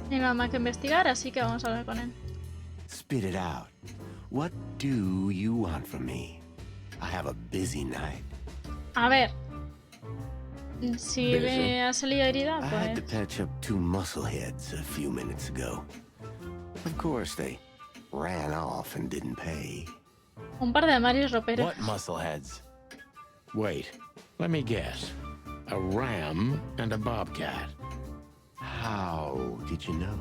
No hay nada más que investigar, así que vamos a hablar con él. Spit it out. What do you want from me? I have a busy night. A ver. Si me ha salido herida, I had to pues... patch up 2 muscleheads a few minutes ago. Of course, they ran off and didn't pay. Un par de Marios roperos. What muscleheads? Wait, let me guess. A ram and a bobcat. How did you know?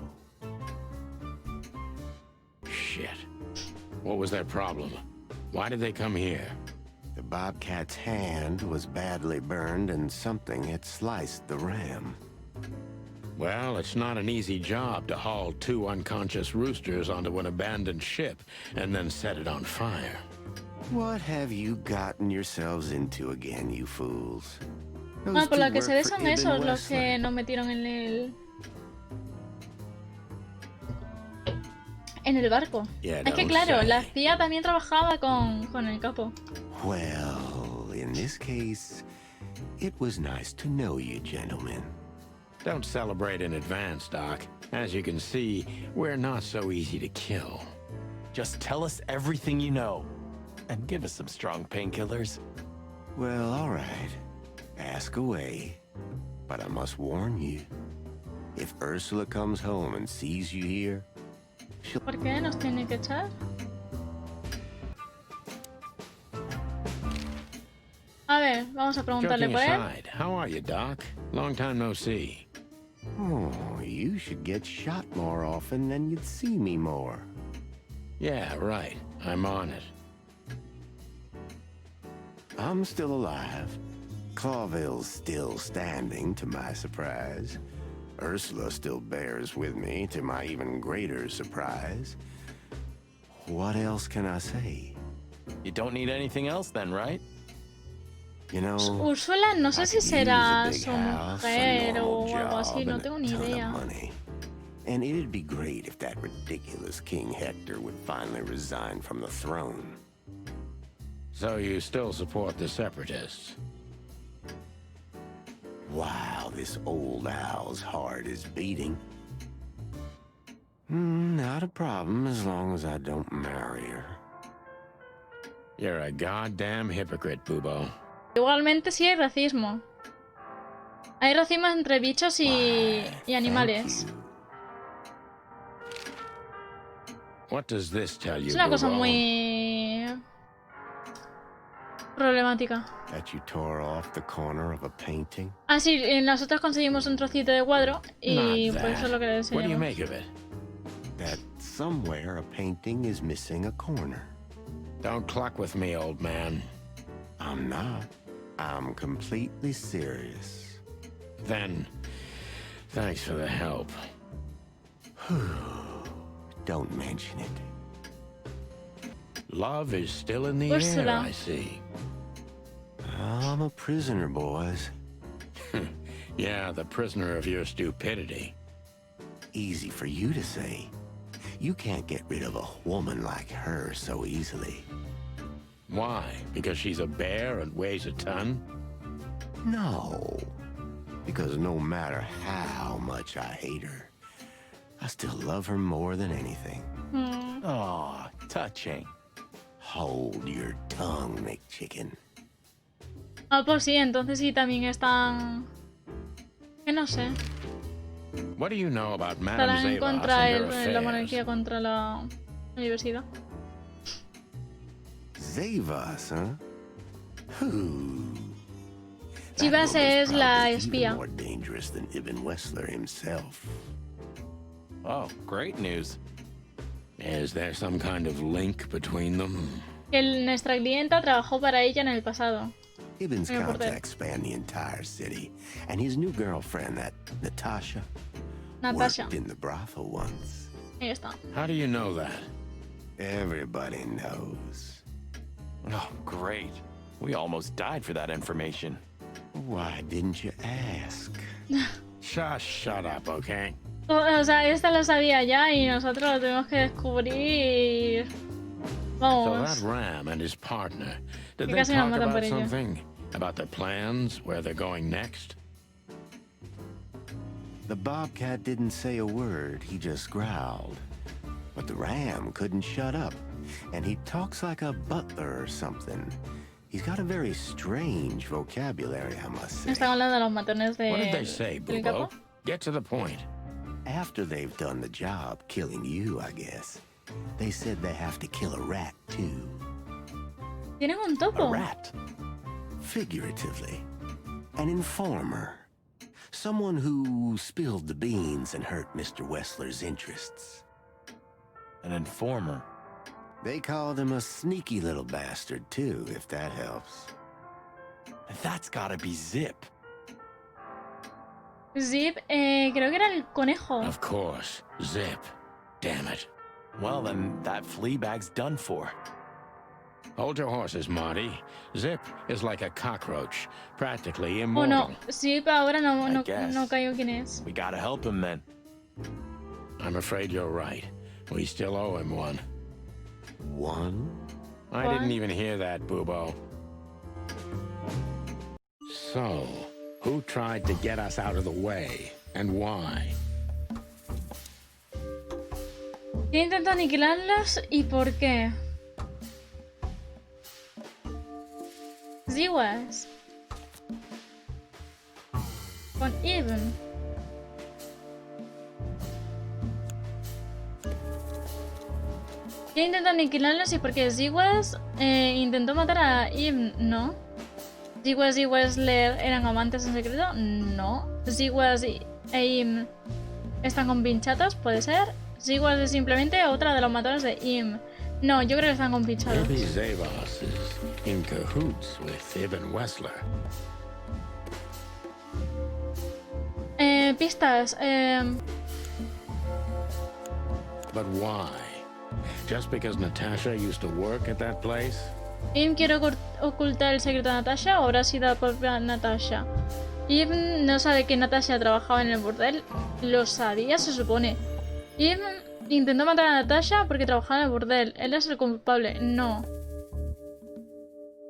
Shit. What was their problem? Why did they come here? The bobcat's hand was badly burned and something had sliced the ram. Well, it's not an easy job to haul 2 unconscious roosters onto an abandoned ship and then set it on fire. What have you gotten yourselves into again, you fools? Ah, por lo que se ve Those two son work for esos Ibn los que Wessler. nos metieron en el... En el barco. Yeah, Es que don't claro, say. la CIA también trabajaba con el capo. Well, in this case, it was nice to know you, gentlemen. Don't celebrate in advance, Doc. As you can see, we're not so easy to kill. Just tell us everything you know. And give us some strong painkillers. Well, all right. Ask away. But I must warn you. If Ursula comes home and sees you here, she'll... ¿Por qué nos tiene que echar? A ver, vamos a preguntarle Joking por él. aside, how are you, Doc? Long time no see. Oh, you should get shot more often, then you'd see me more. Yeah, right. I'm on it. I'm still alive. Clawville's still standing, to my surprise. Ursula still bears with me, to my even greater surprise. What else can I say? You don't need anything else then, right? You know, Úrsula, no sé I si could use a será big su house, a mujer normal o algo así, job, no and tengo a ni ton of idea. money. And it'd be great if that ridiculous King Hector would finally resign from the throne. So you still support the Separatists? Wow, this old owl's heart is beating. Not a problem as long as I don't marry her. You're a goddamn hypocrite, Bubo. Igualmente sí hay racismo. Hay racismo entre bichos y Thank animales. you. What does this tell you, Es una cosa Bubo? muy... problemática. That you tore off the corner of a painting? Ah, sí, nosotros conseguimos un trocito de cuadro y Not por eso es lo que le that. What do you enseñamos. make of it? That somewhere a painting is missing a corner. Don't cluck with me, old man. I'm not. I'm completely serious. Then, thanks for the help. Don't mention it. Love is still in the Ursula. air, I see. I'm a prisoner, boys. Yeah, the prisoner of your stupidity. Easy for you to say. You can't get rid of a woman like her so easily. Why? Because she's a bear and weighs a ton? No. Because no matter how much I hate her, I still love her more than anything. Aw, touching. Hold your tongue, McChicken. Ah, pues sí, entonces sí también están... Que no sé. What do you know about Madame Estarán en Zavas contra and her la affairs? monarquía contra la universidad. Zavas, huh? Who? Chivas es la espía. More dangerous than Ibn Wessler himself. Oh, great news. Is there some kind of link between them? Que nuestra clienta trabajó para ella en el pasado. Ibn's Yeah, but contacts span the entire city, and his new girlfriend, that Natasha, Natasha. worked in the brothel once. Ahí está. How do you know that? Everybody knows. Oh, great. We almost died for that information. Why didn't you ask? Shut up, okay? O sea, esta lo sabía ya y nosotros lo tuvimos que descubrir. So Vamos. that Ram and his partner, did Que they casi nos talk matan por about ello. something? About their plans, where they're going next? The bobcat didn't say a word, he just growled. But the ram couldn't shut up, and he talks like a butler or something. He's got a very strange vocabulary, I must say. Están hablando de los matones de... What did they say, del Bubo? capo. Get to the point. After they've done the job killing you, I guess, they said they have to kill a rat, too. Tienen un A topo. rat. Figuratively. An informer. Someone who spilled the beans and hurt Mr. Wessler's interests. An informer. They called him a sneaky little bastard, too, if that helps. That's gotta be Zip. Zip, creo que era el conejo. Of course. Zip. Damn it. Well, then that flea bag's done for. Hold your horses, Marty. Zip is like a cockroach, practically Oh immortal. no, Zip ahora no guess. caigo quién es. We gotta help him then. I'm afraid you're right. We still owe him one. One? I What? didn't even hear that, Bubo. So, who tried to get us out of the way, and why? ¿Quién intentó aniquilarlos y por qué? Ziwas. Con Even. ¿Quién intentó aniquilarlos y por qué? Ziwas intentó matar a Even, ¿no? Ziwas y Wessler eran amantes en secreto, no. Ziwas e Im están con pinchatos, puede ser. Ziwas es simplemente otra de los matones de Im. No, yo creo que están con pinchados. Maybe Zavos is in cahoots with Ibn Wessler. Pistas. But why? Just because Natasha used to work at that place? Im quiere ocultar el secreto de Natasha o habrá sido la propia Natasha. Im no sabe que Natasha trabajaba en el burdel. Lo sabía, se supone. Im intentó matar a Natasha porque trabajaba en el burdel. Él es el culpable. No.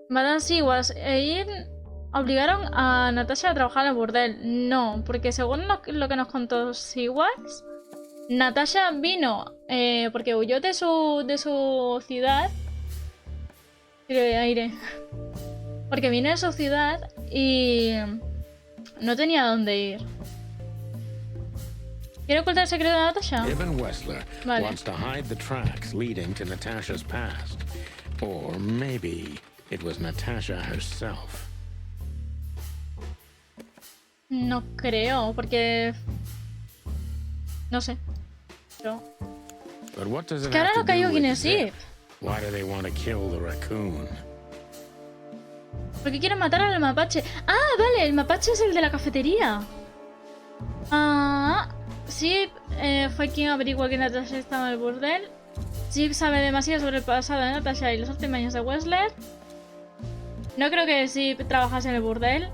Madame Siwas e Im obligaron a Natasha a trabajar en el burdel. No, porque según lo que nos contó Siwas, Natasha vino porque huyó de su ciudad. Tiro de aire. Porque vino de su ciudad y no tenía dónde ir. ¿Quiere ocultar el secreto de Natasha? Ibn Wessler Vale. wants to hide the tracks leading to Natasha's past. Or maybe it was Natasha herself. No creo, porque... No sé. Pero... But what does it Que ahora have no to do caigo quién with es Zip. Zip? Why do they want to kill the raccoon? Porque quieren matar al mapache. Ah, vale, el mapache es el de la cafetería. Ah, Zip fue quien averiguó que Natasha estaba en el burdel. Zip sabe demasiado sobre el pasado de Natasha y los últimos años de Wessler. No creo que Zip trabajase en el burdel.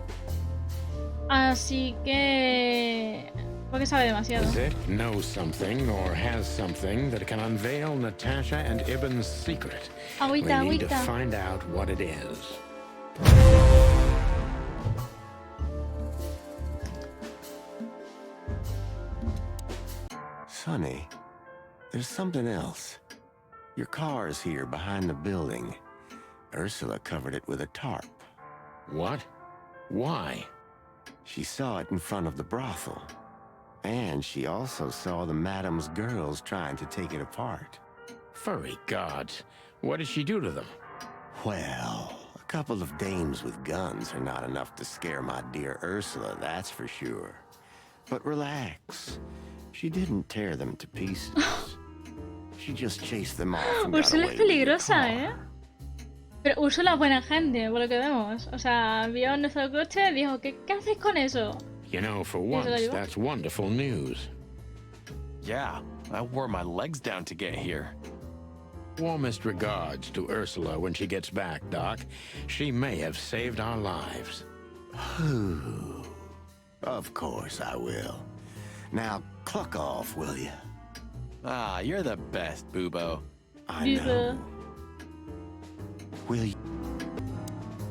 Así que... Porque sabe demasiado. Zip knows something or has something that can unveil Natasha and Ibn's secret. Agüita, We need to agüita. find out what it is. Sonny, there's something else. Your car's here behind the building. Ursula covered it with a tarp. What? Why? She saw it in front of the brothel. And she also saw the madam's girls trying to take it apart. Furry gods. What did she do to them? Well, a couple of dames with guns are not enough to scare my dear Ursula, that's for sure. But relax. She didn't tear them to pieces. She just chased them off and got Ursula away es with the peligrosa, car. ¿eh? Pero Ursula es buena gente, por lo que vemos. O sea, vio nuestro coche y dijo, ¿qué hacéis con eso? You know, for Yes, once, I do. that's wonderful news. Yeah, I wore my legs down to get here. Warmest regards to Ursula when she gets back, Doc. She may have saved our lives. Of course I will. Now, cluck off, will you? Ah, you're the best, Bubo. I Dice. know. Will you?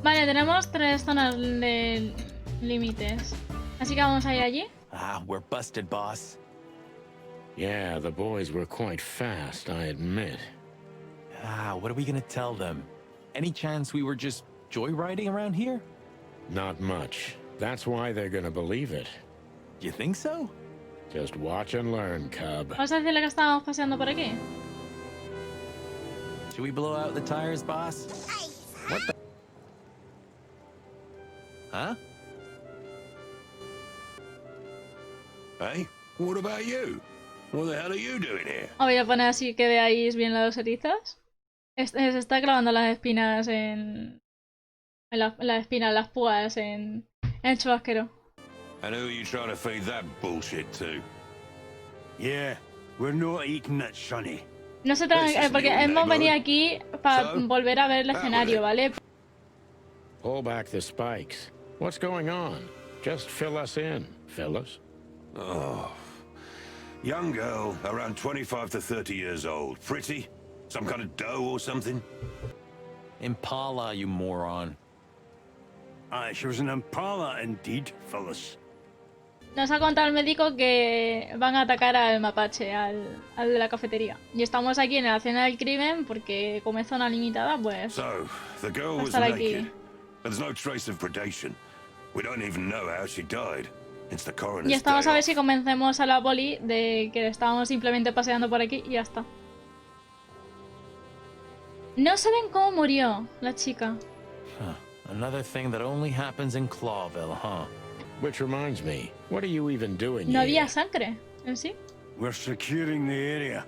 Vale, tenemos 3 zonas de límites. Así que vamos a ir allí. Ah, we're busted, boss. Yeah, the boys were quite fast, I admit. Ah, what are we gonna tell them? Any chance we were just joyriding around here? Not much. That's why they're gonna believe it. You think so? Just watch and learn, cub. Vamos a decirle que estábamos paseando por aquí. Should we blow out the tires, boss? What the? Huh? Hey, what about you? What the hell are you doing here? Voy a poner así que veáis bien las erizas. Se está clavando las espinas las espinas, las púas en el chubasquero. And who are you trying to feed that bullshit to? Yeah, we're not eating it, Sonny. No se trata, porque hemos venido aquí para volver a ver el escenario, ¿vale? Pull back the spikes. What's going on? Just fill us in, fellas. Oh. Young girl, around 25 to 30 years old. Pretty? Some kind of dough or something? Impala, you moron. She was an Impala indeed, fellas. Nos ha contado el médico que van a atacar al mapache, al de la cafetería. Y estamos aquí en la escena del crimen porque como es zona limitada, pues... So, the girl was estar aquí. naked. There's no trace of predation. We don't even know how she died. It's the coroner's Y estamos day a ver off. si convencemos a la poli de que estábamos simplemente paseando por aquí y ya está. No saben cómo murió la chica. Huh. Another thing that only happens in Clawville, huh? Which reminds me, what are you even doing No here? había sangre en sí. We're securing the area.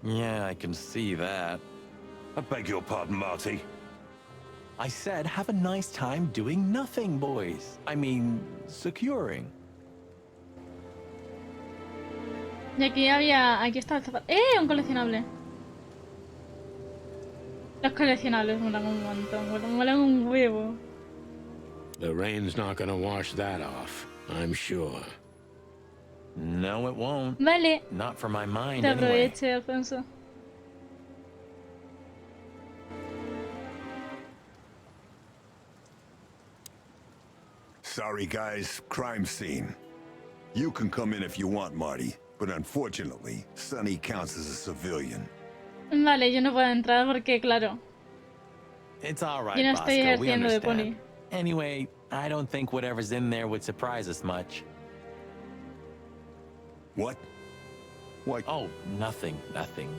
Yeah, I can see that. I beg your pardon, Marty. I said have a nice time doing nothing, boys. I mean, securing. Y aquí está el zapato. Un coleccionable. Los coleccionables molan un montón, molan un huevo. The rain's not gonna wash that off, I'm sure. No, it won't. Vale, Not for my mind, te anyway. aproveche, Alfonso. Sorry, guys. Crime scene. You can come in if you want, Marty, but unfortunately, Sonny counts as a civilian. Vale, yo no puedo entrar porque, claro, It's all right, yo no estoy Bosco. We ejerciendo de understand. pony. Anyway, I don't think whatever's in there would surprise us much. What? Why? Oh, nothing.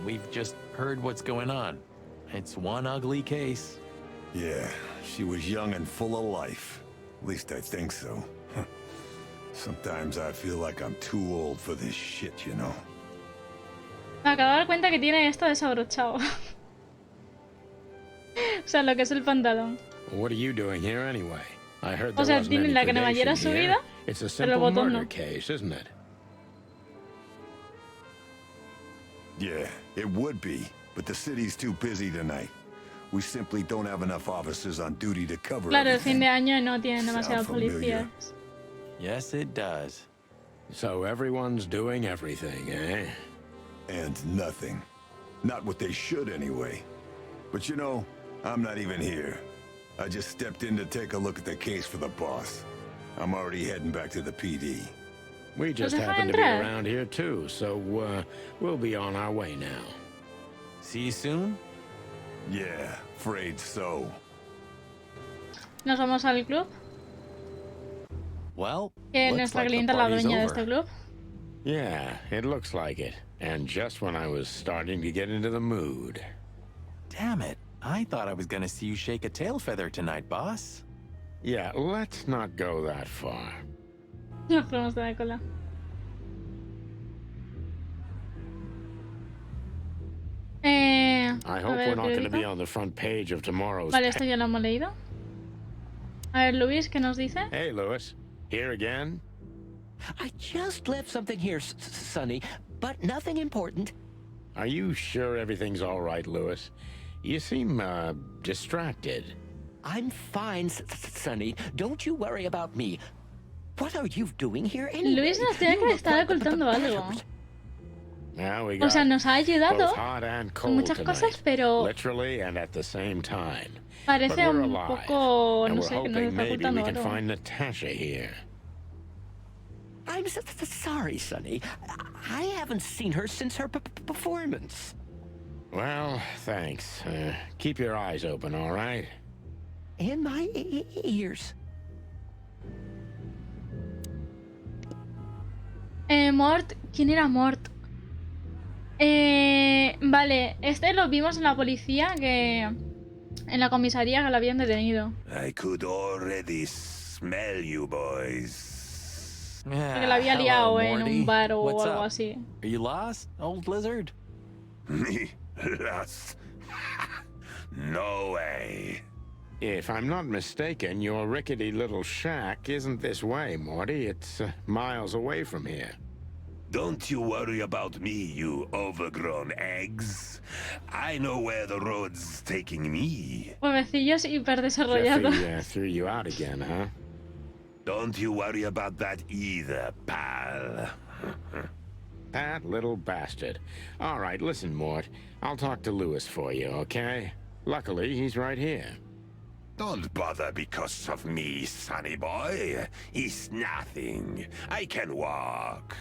We've just heard what's going on. It's one ugly case. Yeah, she was young and full of life. At least I think so. Sometimes I feel like I'm too old for this shit, you know? Me acabo de dar cuenta que tiene esto desabrochado. O sea, lo que es el pantalón. What are you doing here anyway? I heard O there sea, wasn't tiene any la cremallera predation here. subida, It's a pero el simple botón murder no. case, isn't it? Yeah, it would be, but the city's too busy tonight. We simply don't have enough officers on duty to cover Claro, el everything. fin de año no tienen Sound demasiados familiar? policías. Yes, it does. So everyone's doing everything, eh? And nothing. Not what they should anyway. But you know, I'm not even here. I just stepped in to take a look at the case for the boss. I'm already heading back to the PD. We just deja happen to be entrar. around here too, so we'll be on our way now. See you soon? Yeah, afraid so. Nos vamos al club, Well, que looks nuestra like the clienta es la party's dueña de over. este club. Yeah, it looks like it. And just when I was starting to get into the mood. Damn it. I thought I was gonna see you shake a tail feather tonight, boss. Yeah, let's not go that far. Nos ponemos de la cola. I A hope ver, we're not going to periódico. be on the front page of tomorrow's Vale, esto ya lo hemos leído. A ver, Luis, ¿qué nos dice? Hey, Lewis. Here again? I just left something here, Sonny, but nothing important. Are you sure everything's all right, Lewis? You seem, distracted. I'm fine, Sonny. Don't you worry about me. What are you doing here anyway? Luis nos tiene que You estar look like the ocultando algo. bashers. Now we O got sea, nos ha ayudado both hot and en cold muchas tonight, cosas, pero literally and at the same time. parece But we're un alive, poco, and no we're sé, que nos hoping está maybe we ocultando can algo. find Natasha here. I'm sorry, Sonny. I haven't seen her since her performance. Well, thanks. Keep your eyes open, all right? And my ears. Mort, ¿quién era Mort? Vale, este lo vimos en la policía, que en la comisaría que lo habían detenido. I could already smell you boys. Que lo había hello, liado en Morty. un bar o What's algo up? así. Are you lost, old lizard? Me? Lost? No way. If I'm not mistaken, your rickety little shack isn't this way, Morty. It's miles away from here. Don't you worry about me, you overgrown eggs. I know where the road's taking me. Huevecillos hiper desarrollados. Jeffy threw you out again, huh? Don't you worry about that either, pal. That little bastard. All right, listen, Mort. I'll talk to Lewis for you, okay? Luckily, he's right here. Don't bother because of me, sonny boy. It's nothing. I can walk.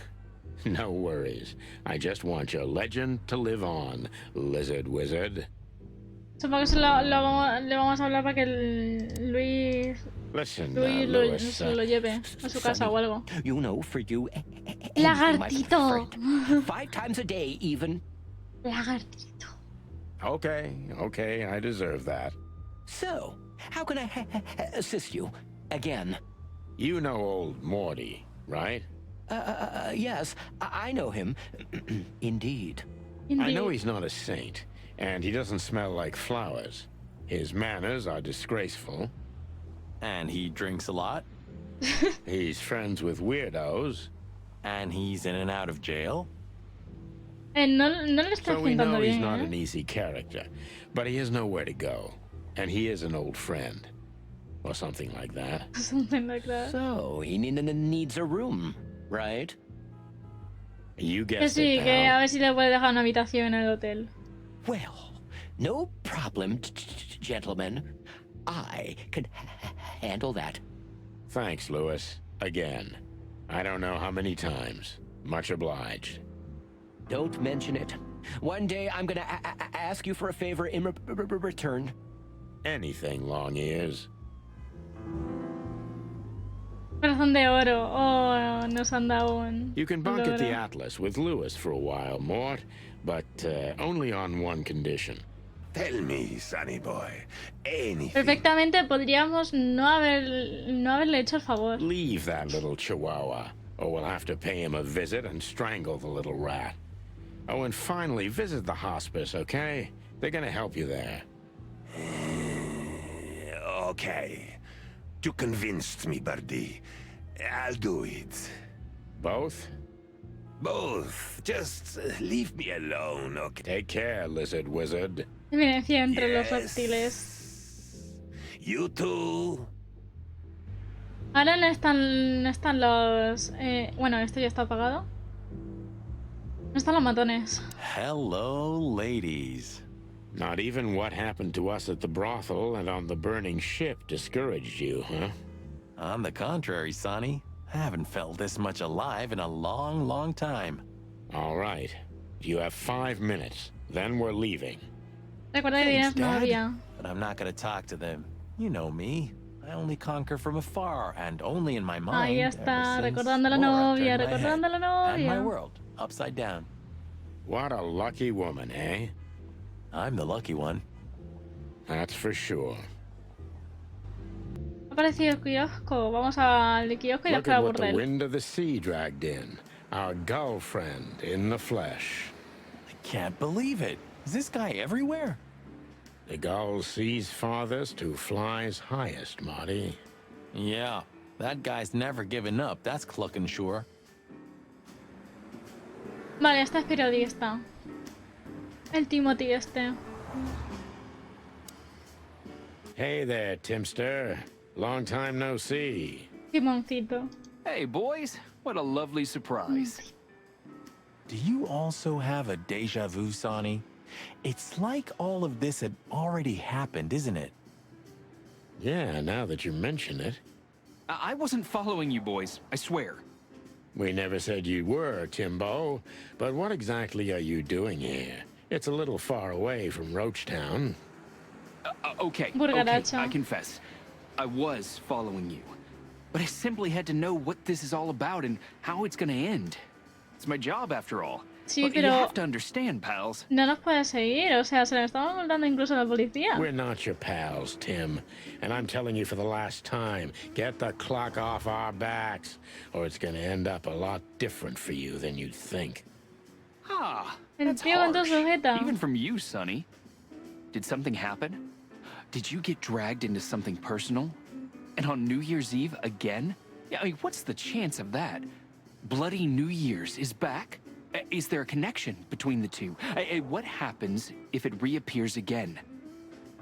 No worries. I just want your legend to live on, lizard wizard. Supongo que le vamos a hablar para que Luis Listen, Lewis Lewis. se lo lleve a su casa o algo. You know, for you, Lagartito. 5 times a day, even. Lagartito. Okay, I deserve that. So, how can I assist you again? You know old Morty, right? Yes, I know him. Indeed. I know he's not a saint, and he doesn't smell like flowers. His manners are disgraceful. And he drinks a lot? He's friends with weirdos. And he's in and out of jail? No le está So we juntando know he's bien, not an easy character, but he has nowhere to go. And he is an old friend. Or something like that. Something like that. So, he needs a room, right? You Que guessed sí, it, que pal. a ver si le puede dejar una habitación en el hotel. Well, no problem, gentlemen. I can handle that. Thanks, Lewis. Again. I don't know how many times. Much obliged. Don't mention it. One day I'm gonna ask you for a favor in return. Anything, long ears. Corazón de oro. Oh, nos han dado un... You can bunk at the oro. Atlas with Lewis for a while, Mort, but only on one condition. Tell me, sonny boy. Anything. Perfectamente podríamos no haberle hecho el favor. Leave that little chihuahua, or we'll have to pay him a visit and strangle the little rat. Oh, and finally, visit the hospice, okay? They're gonna help you there. Okay. You convinced me, Birdie. I'll do it. Both? Both. Just leave me alone, okay? Take care, lizard wizard. Eminencia entre los Yes. reptiles. You too. Ahora no están los... bueno, esto ya está apagado. No están los matones. Hello, ladies. Not even what happened to us at the brothel and on the burning ship discouraged you, huh? On the contrary, Sonny. I haven't felt this much alive in a long, long time. All right. You have 5 minutes. Then we're leaving. Recuerda que Thanks, tienes Dad. novia. But I'm not gonna talk to them. You know me. I only conquer from afar and only in my mind. Ahí ever está, since recordando a la Laura novia, turned my recordando a head la and my novia. world upside down. What a lucky woman, eh? I'm the lucky one. That's for sure. Ha aparecido el kiosco. Vamos al kiosco y Look después at al what the burdel. wind of the sea dragged in. Our gull friend in the flesh. I can't believe it. Is this guy everywhere? The gull sees farthest who flies highest, Marty. Yeah, that guy's never given up. That's clucking sure. Vale, este es periodista. El Timothy este. Hey there, Timster. Long time no see. Timoncito. Hey, boys. What a lovely surprise. Do you also have a deja vu, Sonny? It's like all of this had already happened, isn't it? Yeah, now that you mention it. I wasn't following you boys, I swear. We never said you were, Timbo. But what exactly are you doing here? It's a little far away from Roachtown. Okay, Burgaracho. I confess. I was following you. But I simply had to know what this is all about and how it's gonna end. It's my job, after all. Sí, But you pero have to understand, pals. no nos puede seguir, o sea, se lo estamos ocultando incluso a la policía. We're not your pals, Tim. And I'm telling you for the last time, get the clock off our backs, or it's gonna end up a lot different for you than you'd think. Ah, El that's tío con tu harsh. sujeta. Even from you, Sonny. Did something happen? Did you get dragged into something personal? And on New Year's Eve again? Yeah, I mean, what's the chance of that? Bloody New Year's is back? Is there a connection between the two? What happens if it reappears again?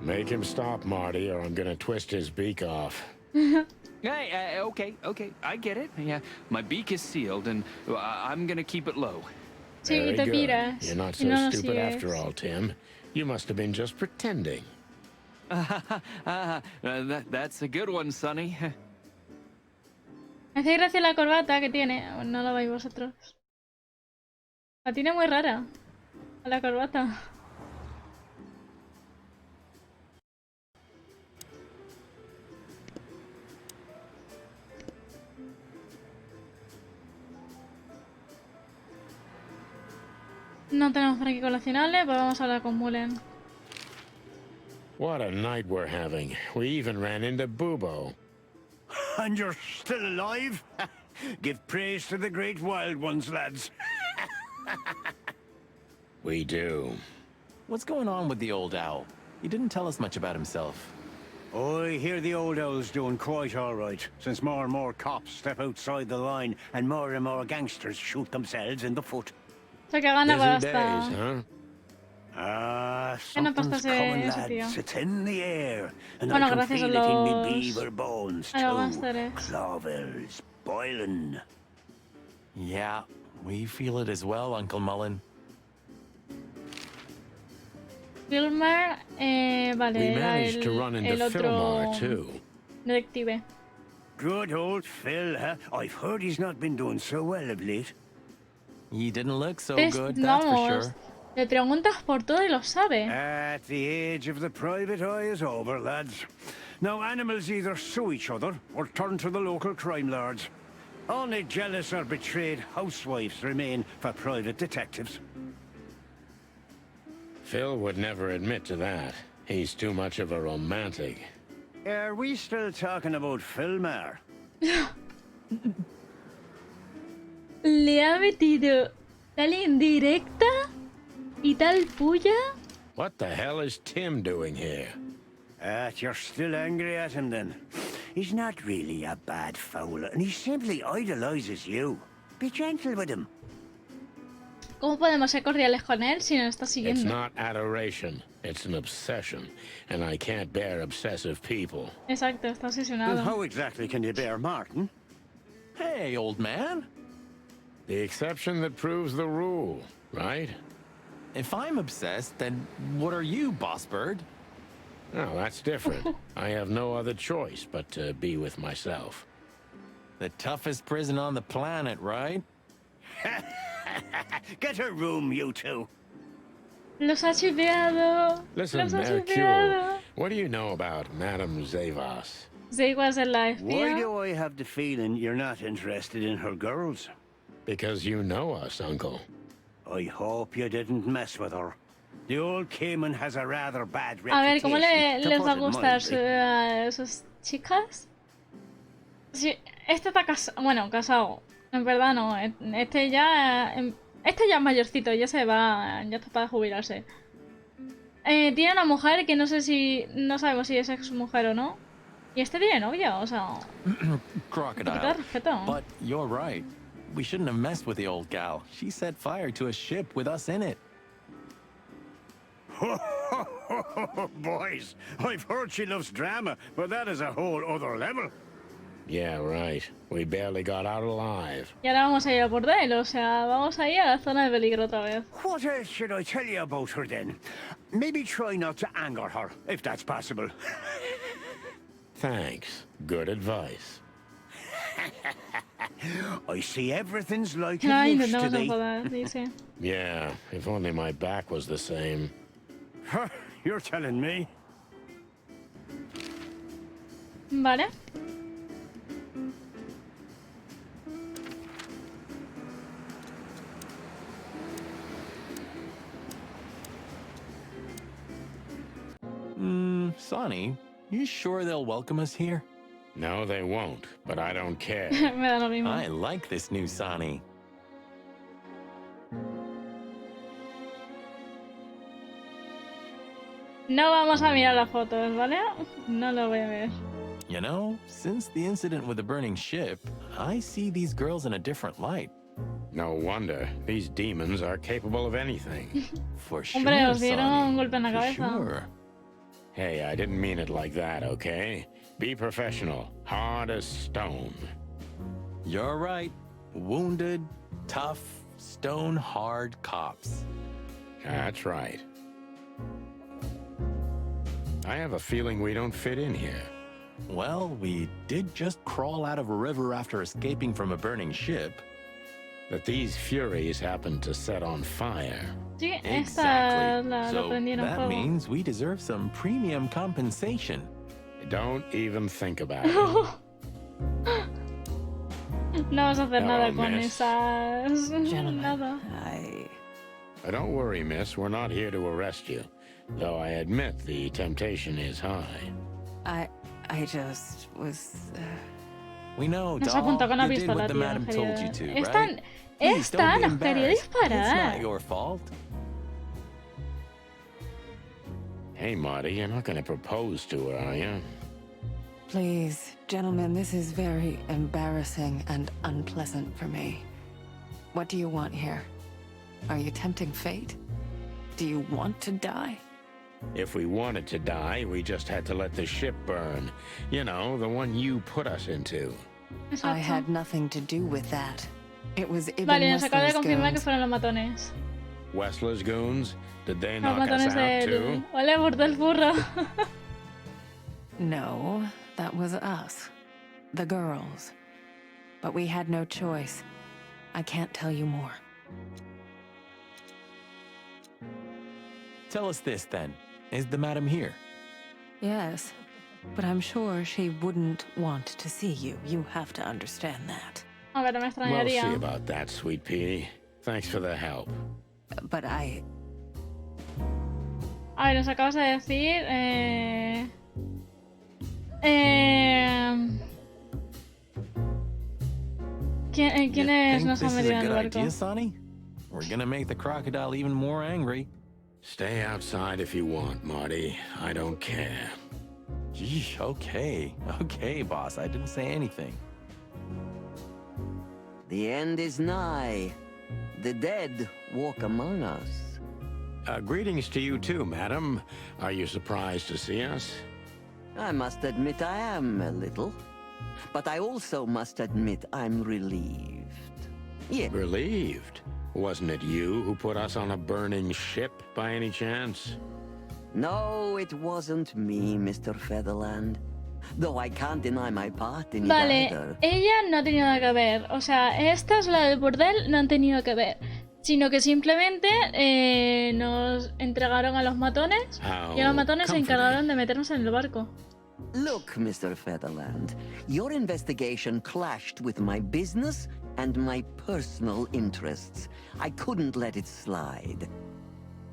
Make him stop, Marty, or I'm gonna twist his beak off. Hey, okay, I get it. Yeah, my beak is sealed, and I'm gonna keep it low. Sí, y Very te good. piras. You're not y so no nos stupid sigues. after all, Tim. You must have been just pretending. That's a good one, Sonny. Me hace gracia la corbata que tiene. No la veis vosotros. La tiene muy rara. A la corbata. No tenemos por aquí coleccionables, pues vamos a hablar con Mullen. What a night we're having. We even ran into Bubo. And you're still alive? Give praise to the great wild ones, lads. We do. What's going on with the old owl? He didn't tell us much about himself. I hear the old owl's doing quite all right, since more and more cops step outside the line and more gangsters shoot themselves in the foot. O sea que gana Busy days, pasta. huh? Gana pasta Something's coming, ese lads. tío. It's in the air, and Bueno, I can gracias a feel it in me los- beaver bones, a los too. gángsteres. Clovels boiling. Yeah, we feel it as well, Uncle Mullen. Filmer, vale, We era managed to run into el otro Fillmore, too. detective. Good old Phil, huh? I've heard he's not been doing so well of late. He didn't look so Ves, good, that's for vamos, sure. le preguntas por todo y lo sabe. At the age of the private eye is over, lads. Now animals either sue each other or turn to the local crime lords. Only jealous or betrayed housewives remain for private detectives. Phil would never admit to that. He's too much of a romantic. Are we still talking about Filmer? Le ha metido tal indirecta y tal puya. What the hell is Tim doing here? You're still angry at him then? He's not really a bad fowler, and he simply idolizes you. Be gentle with him. ¿Cómo podemos ser cordiales con él si nos está It's siguiendo? not adoration. It's an obsession. And I can't bear obsessive people. Exacto, está Well, obsesionado. how exactly can you bear Martin? Hey, old man. The exception that proves the rule, right? If I'm obsessed, then what are you, boss bird? No, that's different. I have no other choice but to be with myself. The toughest prison on the planet, right? Get a room, you two. Los ha chipeado. Listen, Los ha Hercule, chipeado. what do you know about Madame Zavas? Sí, igual es la Why espía. do I have the feeling you're not interested in her girls? Because you know us, Uncle. I hope you didn't mess with her. The old Cayman has a rather bad A reputation. ver, ¿cómo to les put va a it gustar mildly. a sus chicas? Sí, este está casado. Bueno, casado. En verdad no. Este ya es mayorcito, ya se va. Ya está para jubilarse. Tiene una mujer que no sé si. No sabemos si es ex mujer o no. Y este tiene novia, o sea. Crocodile. Respeto. But you're right. We shouldn't have messed with the old gal. She set fire to a ship with us in it. Boys, I've heard she loves drama, but that is a whole other level. Yeah, right. We barely got out alive. Y ahora vamos a ir a bordel, o sea, vamos a ir a la zona de peligro otra vez. What else should I tell you about her then? Maybe try not to anger her, if that's possible. Thanks. Good advice. I see everything's like it Ay, used to intentamos be. enfadar, dice. Yeah, if only my back was the same. You're telling me. Vale. Sonny, you sure they'll welcome us here? No, they won't, but I don't care. Me da lo mismo. I like this new Sonny. No vamos a mirar las fotos, ¿vale? No lo voy a ver. You know, since the incident with the burning ship, I see these girls in a different light. No wonder. These demons are capable of anything. For sure, Hombre, os dieron Sonny. un golpe en la For cabeza. sure. Hey, I didn't mean it like that, okay? Be professional. Hard as stone. You're right. Wounded, tough, stone-hard cops. That's right. I have a feeling we don't fit in here. Well, we did just crawl out of a river after escaping from a burning ship. But these furies happened to set on fire. Sí, esta Exactly. la So prendieron that fuego. means we deserve some premium compensation. Don't even think about it. No vamos a hacer nada con miss. esas. Gentlemen, Nada. Don't worry, miss. We're not here to arrest you. Though I admit the temptation is high. I just was. We know, Nos doll. apuntó con la You did pistola, what the tío. madam told you to, right? Esta Please, don't get nos quería embarrassed. It's not disparar. your fault. Hey, Marty, you're not going to propose to her, are you? Please, gentlemen, this is very embarrassing and unpleasant for me. What do you want here? Are you tempting fate? Do you want to die? If we wanted to die, we just had to let the ship burn. You know, the one you put us into. I Exacto. had nothing to do with that. It was Ibn Vale, nos acaba de Wessler's confirmar que goons. fueron los matones. Wessler's goons? Did they Los knock us matones out, del... too? Ole, por del burro. No, that was us. The girls. But we had no choice. I can't tell you more. Tell us this, then. Is the madam here? Yes, but I'm sure she wouldn't want to see you. You have to understand that. A ver, me We'll see extrañaría. about that, sweet pea. Thanks for the help. But A ver, nos acabas de decir... ¿Quiénes Think nos han this is metido a en el good barco? idea, Sonny? We're gonna make the crocodile even more angry. Stay outside if you want, Marty. I don't care. Gee, okay. Okay, boss. I didn't say anything. The end is nigh. The dead walk among us. Greetings to you too, madam. Are you surprised to see us? I must admit I am a little. But I also must admit I'm relieved. Yeah, Relieved? Wasn't it you who put us on a burning ship, by any chance? no, it wasn't me, Mr. Featherland. Though I can't deny my part in it Vale, either. ella no ha tenido nada que ver. O sea, esta es la del bordel, no han tenido que ver. Sino que simplemente nos entregaron a los matones y a los matones se comforting. encargaron de meternos en el barco. Look, Mr. Featherland, your investigation clashed with my business and my personal interests. I couldn't let it slide.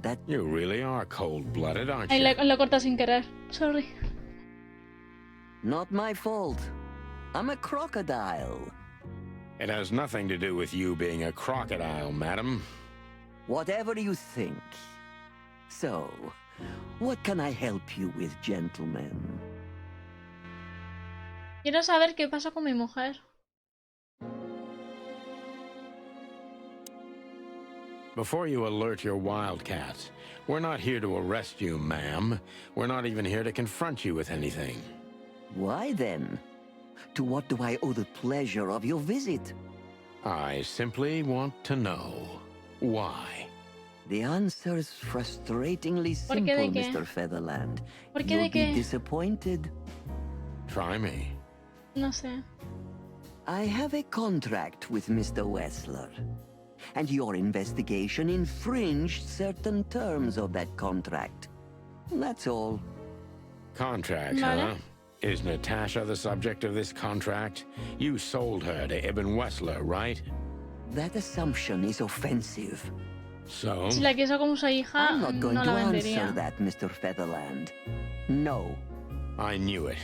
That You really are cold-blooded, aren't Ahí you? lo corté sin querer. Sorry. not my fault. I'm a crocodile. It has nothing to do with you being a crocodile, madam. Whatever you think. So, what can I help you with, gentlemen? Quiero saber qué pasa con mi mujer. Before you alert your wildcats, we're not here to arrest you, ma'am. We're not even here to confront you with anything. Why then? To what do I owe the pleasure of your visit? I simply want to know why. The answer's frustratingly ¿Por qué de simple, qué? Mr. Featherland. ¿Por qué You'll de be qué? disappointed. Try me. No sé. I have a contract with Mr. Wessler, and your investigation infringed certain terms of that contract. That's all. Contract, huh? Is Natasha the subject of this contract? You sold her to Ibn Wessler, right? That assumption is offensive. So? Si la quiso como su hija, I'm not going no to la answer vendería. that, Mr. Featherland. No. I knew it.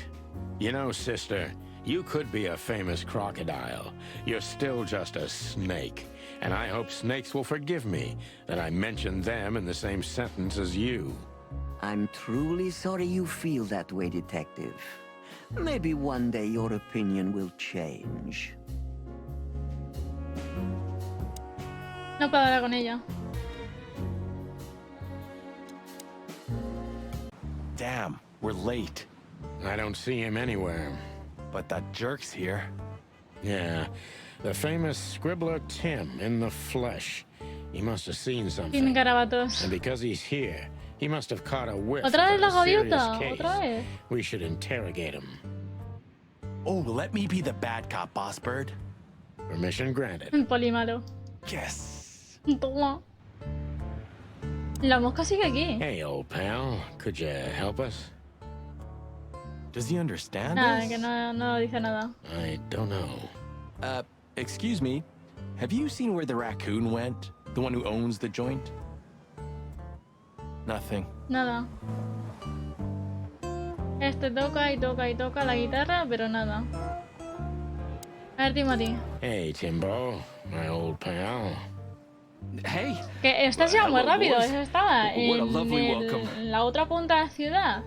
You know, sister, you could be a famous crocodile. You're still just a snake. And I hope snakes will forgive me that I mentioned them in the same sentence as you. I'm truly sorry you feel that way, Detective. Maybe one day your opinion will change. No puedo hablar con ella. Damn, we're late. I don't see him anywhere. But that jerk's here. Yeah, the famous scribbler Tim in the flesh. He must have seen Tiene something. garabatos. And because he's here, he must have caught a whiff Otra vez of la a serious gaviota. case. Otra vez. We should interrogate him. Oh, let me be the bad cop, boss bird. Permission granted. Un polimalo. Yes. Toma. La mosca sigue aquí. Hey, old pal, could you help us? Does he understand Nada, us? que no dice nada. I don't know. Excuse me. Have you seen where the raccoon went? The one who owns the joint? Nothing. Nada. Este toca y toca y toca la guitarra, pero nada. A ver, Timothy. Hey, Timbo, my old pal. Hey. Que estás ya muy Hello, rápido. boys. Eso estaba What a lovely welcome. en la otra punta de la ciudad.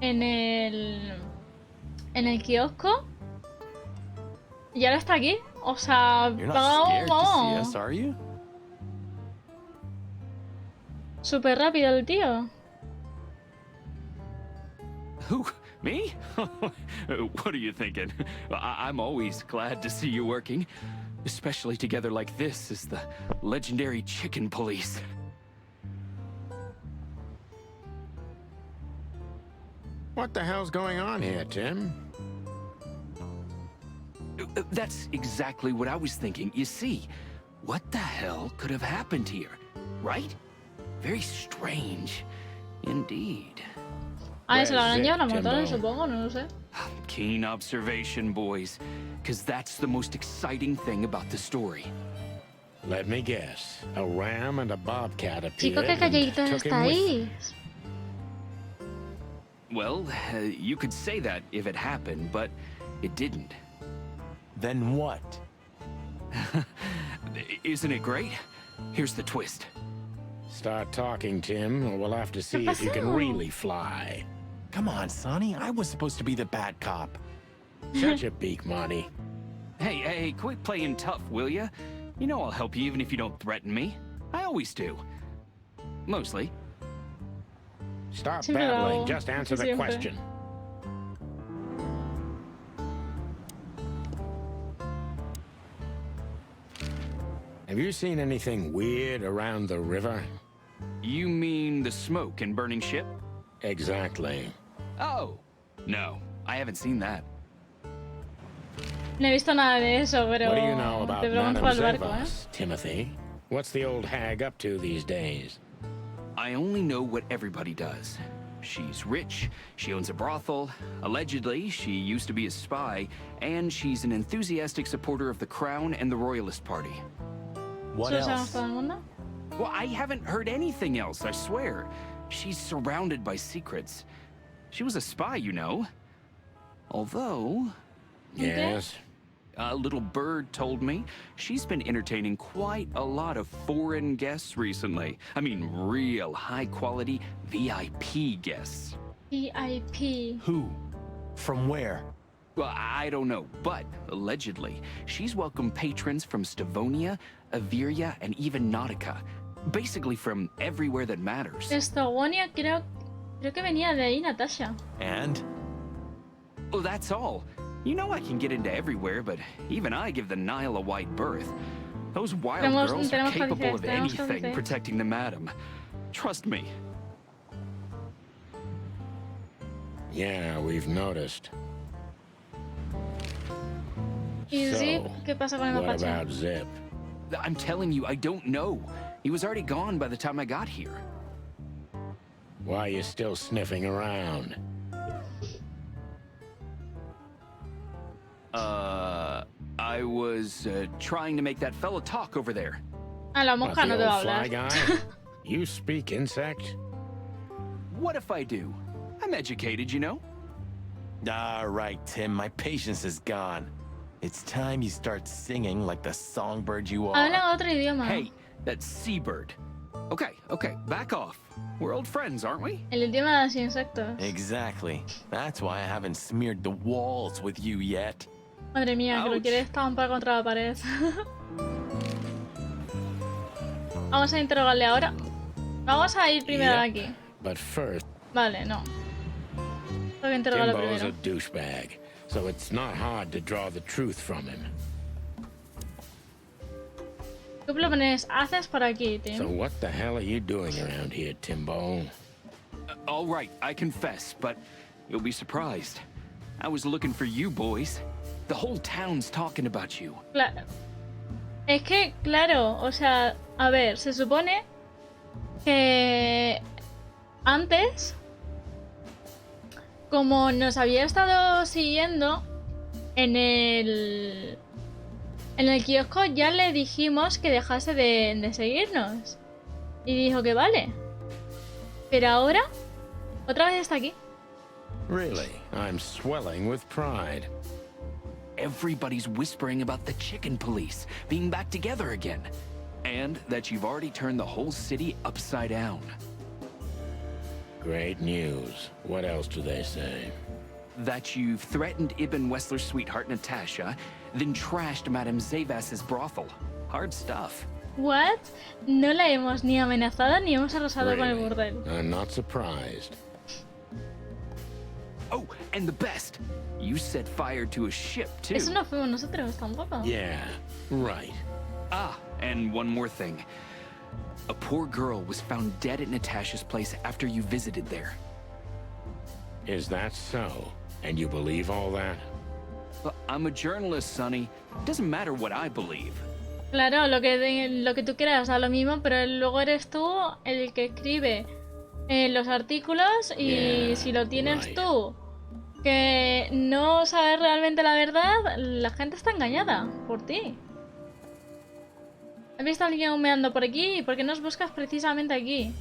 En el kiosco. Y ahora está aquí. O sea, You're not vamos, scared to see vamos. us, are you? Súper rápido el tío. Who? Me? What are you thinking? I'm always glad to see you working. Especially together like this as the legendary chicken police. What the hell's going on here, Tim? That's exactly what I was thinking. You see, what the hell could have happened here? Right? Very strange. Indeed. Ah, se la habrán Where's llevado a it, montones, Timbo? supongo, no lo sé. Keen observation, boys. Because that's the most exciting thing about the story. Let me guess. A ram and a bobcat appeared Chico, qué and calladito took him with them. estáis. Well, you could say that if it happened, but it didn't. Then what? Isn't it great? Here's the twist. Start talking, Tim, or we'll have to see if you can pasó? really fly. Come on, Sonny. I was supposed to be the bad cop. Shut your beak, Monty. Hey, quit playing tough, will ya? You know I'll help you even if you don't threaten me. I always do. Mostly. Stop Siempre lo babbling. hago. Just answer the Siempre. question. Have you seen anything weird around the river? You mean the smoke and burning ship? Exactly. Oh, no. I haven't seen that. No he visto nada de eso, pero What do you know about te pregunto Madame al barco, ¿eh? Zervas, Timothy? What's the old hag up to these days? I only know what everybody does. She's rich, she owns a brothel, allegedly she used to be a spy, and she's an enthusiastic supporter of the Crown and the Royalist Party. What ¿Solo sabemos else? todo el mundo? Well, I haven't heard anything else, I swear. She's surrounded by secrets. She was a spy, you know. Although, Yes? a little bird told me she's been entertaining quite a lot of foreign guests recently. I mean, real high-quality VIP guests. VIP. Who? From where? Well, I don't know, but allegedly, she's welcomed patrons from Stavonia, Averia, and even Nautica. Basically from everywhere that matters. Estogonia, creo que venía de ahí, Natasha. And? Well, that's all. You know I can get into everywhere, but even I give the Nile a wide berth. Those wild girls are capable of anything protecting the madam. Trust me. Yeah, we've noticed. ¿Y Zip? So, ¿Qué pasa con el what mapache? about Zip? I'm telling you, I don't know. He was already gone by the time I got here. Why are you still sniffing around? I was trying to make that fella talk over there. A la What, mosca the no te va a old fly hablar. guy? You speak insect? What if I do? I'm educated, you know? All right, Tim, my patience is gone. It's time you start singing like the songbird you are. Habla otro idioma. Hey, that's seabird. Okay, back off. We're old friends, aren't we? El idioma de los insectos. Exactly. That's why I haven't smeared the walls with you yet. Madre mía, que lo Ouch. quiere estampar contra la pared. Vamos a interrogarle ahora. Vamos a ir primero Yep. aquí. But first, Vale, no. Tengo que interrogarlo Timbo's a primero. douchebag, so it's not hard to draw the truth from him. ¿Qué planes haces por aquí, So Tim? what the hell are you doing around here, Timbo? All right, I confess, but you'll be surprised. I was looking for you boys. The whole town's talking about you. Claro. Es que, claro, o sea, a ver, se supone que antes, como nos había estado siguiendo en el kiosco, ya le dijimos que dejase de seguirnos. Y dijo que vale. Pero ahora, otra vez está aquí. Really? I'm swelling with pride. Everybody's whispering about the chicken police being back together again. And that you've already turned the whole city upside down. Great news. What else do they say? That you've threatened Ibn Wessler's sweetheart Natasha, then trashed Madame Zavas's brothel. Hard stuff. What? No la hemos ni amenazado ni hemos arrasado con el Really? burdel. I'm not surprised. Oh, and the best, you set fire to a ship too. Eso no fuimos nosotros tampoco. Yeah, right. Ah, and one more thing. A poor girl was found dead at Natasha's place after you visited there. Is that so? And you believe all that? But I'm a journalist, Sonny. Doesn't matter what I believe. Claro, lo que tú quieras, da lo mismo, pero luego eres tú el que escribe los artículos y Yeah, si lo tienes right. tú que no sabes realmente la verdad, la gente está engañada por ti. ¿Has visto a alguien humeando por aquí? ¿Y por qué nos buscas precisamente aquí?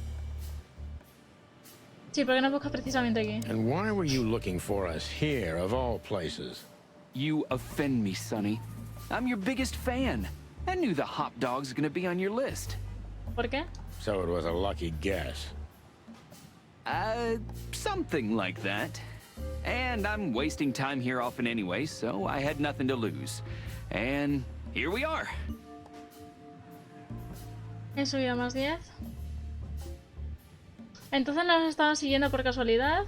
Sí, ¿por qué nos buscas precisamente aquí? And why were you looking for us here, of all places? You offend me, Sonny. I'm your biggest fan. I knew the hop dog's gonna be on your list. ¿Por qué? So it was a lucky guess. Something like that. And I'm wasting time here often anyway, so I had nothing to lose. And here we are. He subido más 10. Entonces nos estaban siguiendo por casualidad.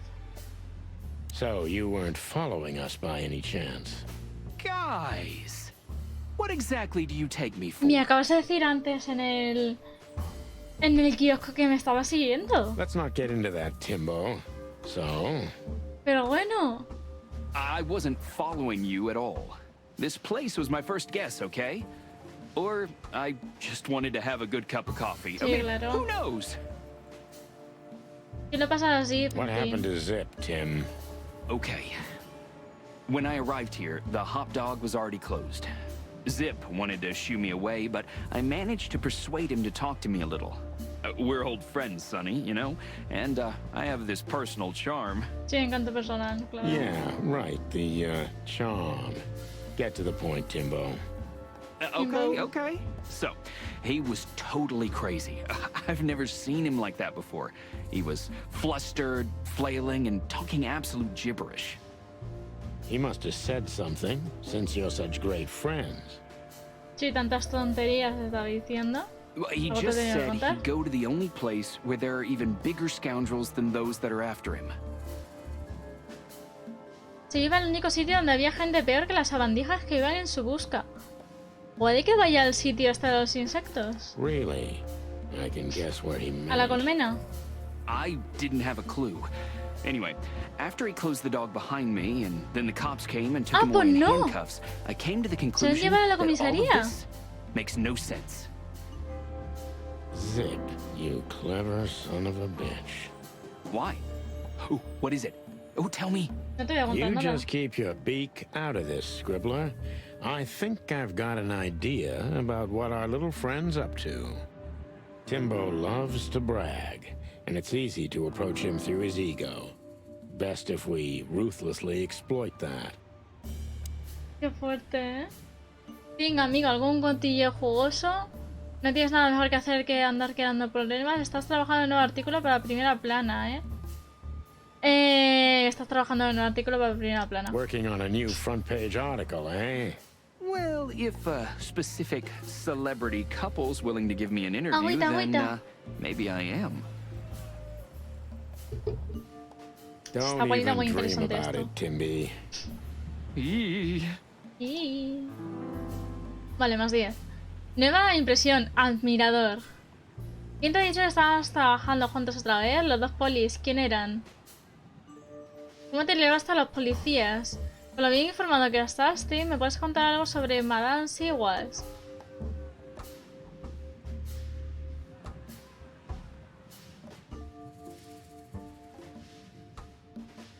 So you weren't following us by any chance? Guys, what exactly do you take me for? Me acabas de decir antes en el kiosco que me estaba siguiendo. Let's not get into that, Timbo. So, Pero bueno. I wasn't following you at all. This place was my first guess, okay? Or I just wanted to have a good cup of coffee. Sí, claro. Who knows? ¿Qué le pasa así? what happened to Zip, Tim? Okay. When I arrived here, the hop dog was already closed. Zip wanted to shoo me away, but I managed to persuade him to talk to me a little. We're old friends, Sonny, you know? And I have this personal charm. Sí, encanto personal, claro. Yeah, right, the, charm. Get to the point, Timbo. Okay. So, he was totally crazy. I've never seen him like that before. He was flustered, flailing, and talking absolute gibberish. He must have said something, since you're such great friends. Sí, tantas tonterías estaba diciendo. Well, he ¿Algo te just tenía que said contar? he'd go to the only place where there are even bigger scoundrels than those that are after him. Se iba al único sitio donde había gente peor que las sabandijas que iban en su busca. ¿Puede que vaya al sitio este de los insectos? Really? I can guess where he meant. ¿A la colmena? I didn't have a clue. Anyway, after he closed the dog behind me, and then the cops came and took Ah, him away pues in no. handcuffs, I came to the Se los conclusion llevan a la that all of comisaría. this makes no sense. Zip, you clever son of a bitch. Why? Oh, what is it? Oh, tell me. No te voy a contar You nada. just keep your beak out of this, Scribbler. I think I've got an idea about what our little friend's up to. Timbo loves to brag, and it's easy to approach him through his ego. Best if we ruthlessly exploit that. Qué fuerte, ¿eh? Venga, amigo, ¿algún cotillo jugoso? No tienes nada mejor que hacer que andar creando problemas. Estás trabajando en un nuevo artículo para Primera Plana, ¿eh? Estás trabajando en un nuevo artículo para Primera Plana. Working on a new front page article, eh? Well, if specific celebrity couple's willing to give me an interview, Agüita, then agüita. maybe I am. Don't poniendo muy even dream interesante about esto. it, Timby. Eee. Y... Vale, más 10. Nueva impresión, admirador. ¿Quién te ha dicho que estábamos trabajando juntos otra vez? Los dos polis, ¿quién eran? ¿Cómo te llevaste a los policías? Con lo bien informado que estás, Tim, ¿me puedes contar algo sobre Madame Seawas?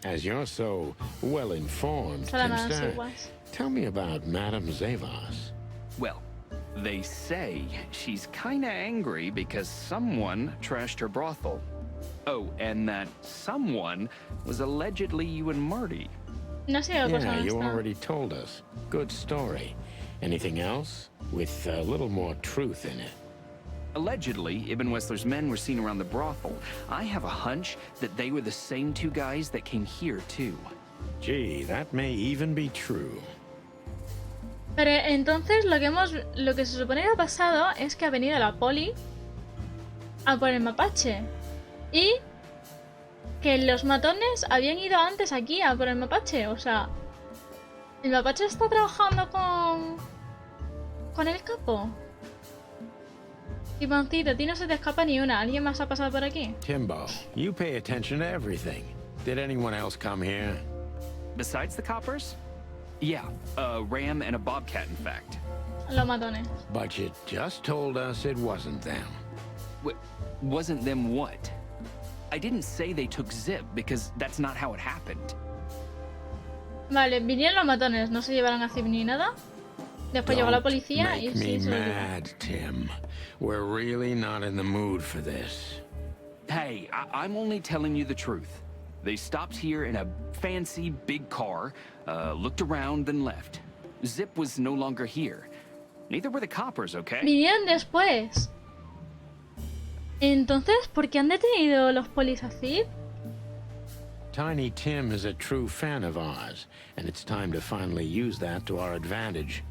As you're so well informed, Solo Madame Timster, Seawas. tell me about Madame Zavas. Well, they say she's kinda angry because someone trashed her brothel. Oh, and that someone was allegedly you and Marty. No sé qué cosa Yeah, you esta. already told us. Good story. Anything else? With a little more truth in it. Allegedly, Ibn Wessler's men were seen around the brothel. I have a hunch that they were the same two guys that came here, too. Gee, that may even be true. Pero entonces lo que se supone que ha pasado es que ha venido la poli a por el mapache. Y que los matones habían ido antes aquí a por el mapache. O sea, el mapache está trabajando con el capo. Tiponcito, a ti no se te escapa ni una. ¿Alguien más ha pasado por aquí? Timbo, you pay attention to everything. Did anyone else come here? Besides the coppers? Yeah, a ram and a bobcat, in fact. Los matones. But you just told us it wasn't them. Wasn't them what? I didn't say they took Zip, because that's not how it happened. Vale, vinieron los matones. No se llevaron a Zip ni nada. Después llegó la Don't policía y make me sí se lo llevó. mad, Tim. We're really not in the mood for this. Hey, I'm only telling you the truth. They stopped here in a fancy big car, looked around, then left. Zip was no longer here. Neither were the coppers, okay? Vinieron después. Entonces, ¿por qué han detenido los polis a Zip? Tiny Tim is a true fan of ours, and it's time to finally use that to our advantage.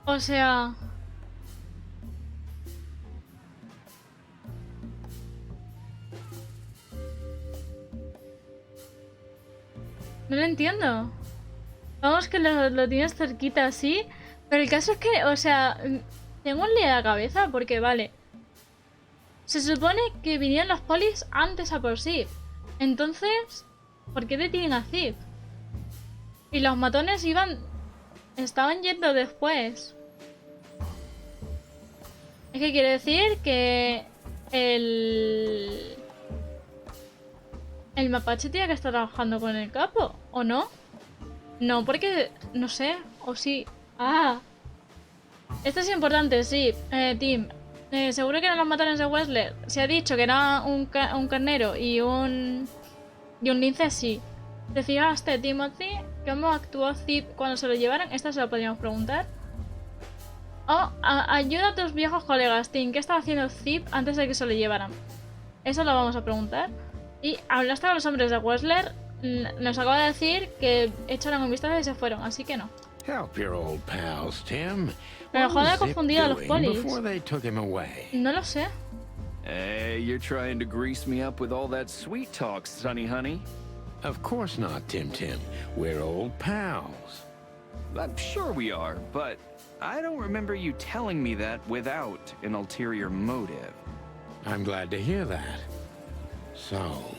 O sea... No lo entiendo. Vamos que lo tienes cerquita así. Pero el caso es que, o sea... Tengo un lío en la cabeza porque, vale... Se supone que vinieron los polis antes a por Zip. Entonces... ¿Por qué detienen a Zip? Y los matones estaban yendo después. Es que quiere decir que el mapache tiene que estar trabajando con el capo, ¿o no? No, porque no sé, o sí. Ah, esto es importante, sí, Tim. Seguro que eran los matones de Wessler. Se ha dicho que era un carnero y un lince, sí. ¿Te fijaste, Timothy, cómo actuó Zip cuando se lo llevaron? Esta se la podríamos preguntar. Oh, ayuda a tus viejos colegas, Tim. ¿Qué estaba haciendo Zip antes de que se lo llevaran? Eso lo vamos a preguntar. Y hablaste con los hombres de Wessler. Nos acaba de decir que echaron un vistazo y se fueron, así que no. Help your old pals, Tim. A lo mejor What ha was Zip confundido a los doing polis. before they took him away? No lo sé. Hey, you're trying to grease me up with all that sweet talk, Sonny honey. Of course not, Tim. We're old pals. I'm sure we are, but I don't remember you telling me that without an ulterior motive. I'm glad to hear that. So,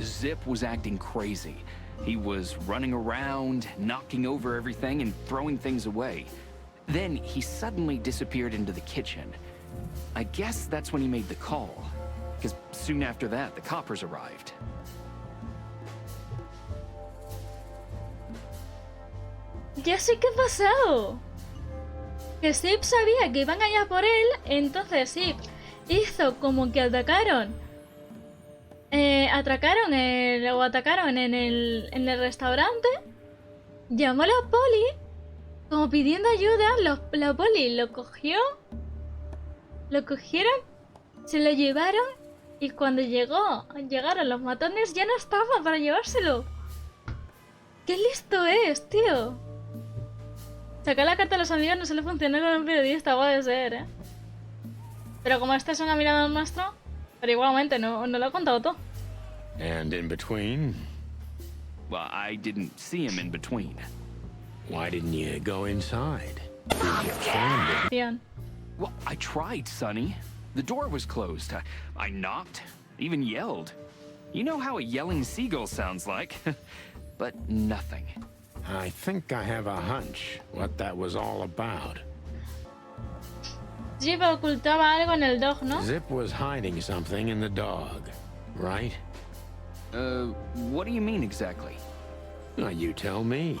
Zip was acting crazy. He was running around, knocking over everything and throwing things away. Then he suddenly disappeared into the kitchen. I guess that's when he made the call, because soon after that, the coppers arrived. Ya sé qué ha pasado. Que Zip sabía que iban allá por él, entonces Zip hizo como que atacaron en el restaurante, llamó a la poli como pidiendo ayuda, la poli lo cogieron, se lo llevaron y cuando llegaron los matones ya no estaba para llevárselo. ¡Qué listo es, tío! Sacar la carta a los amigos no se le funcionó con un periodista, puede ser, ¿eh? Pero como este es una mirada al maestro, pero igualmente no lo ha contado todo. and in between? Well, I didn't see him in between. Why didn't you go inside? Bien. Well, I tried, Sonny. The door was closed. I knocked, even yelled. You know how a yelling seagull sounds like. But nothing. I think I have a hunch what that was all about. Zip ocultaba algo en el dog, ¿no? Zip was hiding something in the dog, right? What do you mean exactly? Well, you tell me.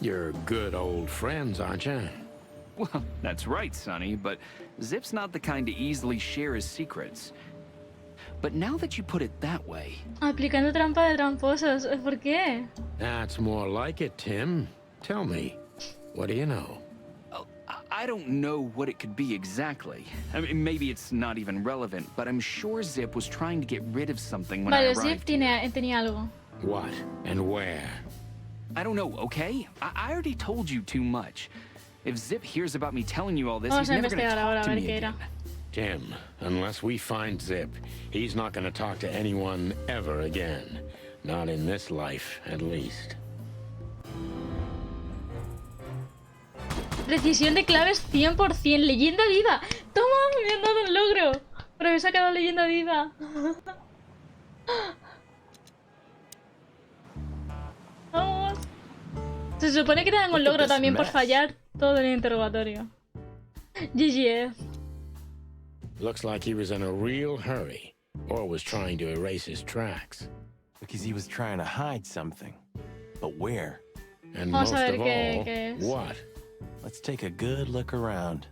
You're good old friends, aren't you? Well, that's right, Sonny, but Zip's not the kind to easily share his secrets. But now that you put it that way... Aplicando trampa de tramposos. ¿Por qué? That's more like it, Tim. Tell me, what do you know? I don't know what it could be exactly. I mean, maybe it's not even relevant, but I'm sure Zip was trying to get rid of something when I Vale, arrived. Zip tenía algo. What and where? I don't know, okay? I already told you too much. If Zip hears about me telling you all this, Vamos he's a never gonna investigar ahora talk a to ver me qué era. again. Tim, unless we find Zip, he's not going to talk to anyone ever again. Not in this life, at least. Precisión de claves 100%. Leyenda viva. Toma, me han dado un logro. Pero me he sacado leyenda viva. Vamos. Se supone que te dan un logro también por fallar todo el interrogatorio. GG. Looks like he was in a real hurry, or was trying to erase his tracks. Because he was trying to hide something. But where? And Vamos most a ver of qué all, es. what? Let's take a good look around.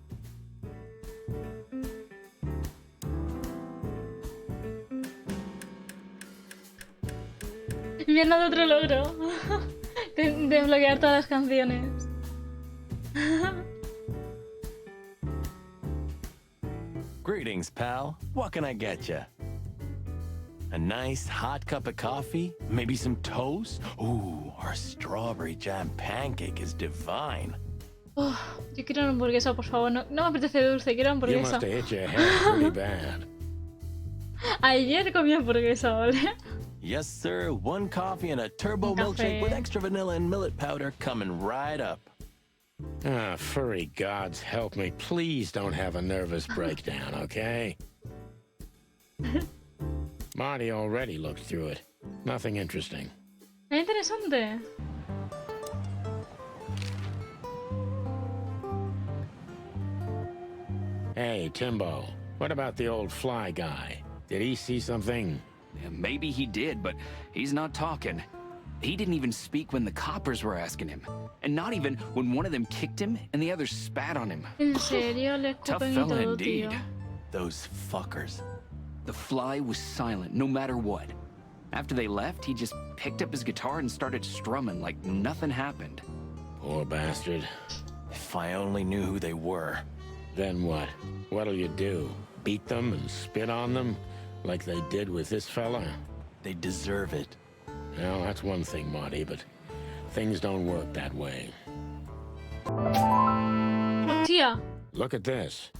Me han dado otro logro. Desbloquear todas las canciones. Greetings, pal. What can I get you? A nice hot cup of coffee? Maybe some toast? Ooh, our strawberry jam pancake is divine. Oh, yo quiero una hamburguesa, por favor. No me apetece dulce, quiero You hamburguesa. must have hit your head pretty bad. Ayer comí hamburguesa, ¿vale? Yes, sir. One coffee and a turbo Un café. milkshake with extra vanilla and millet powder coming right up. Ah, furry gods help me. Please don't have a nervous breakdown, okay? Marty already looked through it. Nothing interesting. Es interesante. Hey, Timbo, what about the old fly guy? Did he see something? Yeah, maybe he did, but he's not talking. He didn't even speak when the coppers were asking him. And not even when one of them kicked him and the other spat on him. En serio, le Tough escupen y fella todo, indeed. tío. Those fuckers. The fly was silent, no matter what. After they left, he just picked up his guitar and started strumming like nothing happened. Poor bastard. If I only knew who they were. Then what? What'll you do? Beat them and spit on them? Like they did with this fella? They deserve it. Well, that's one thing, Marty, but things don't work that way. Hostia. Look at this.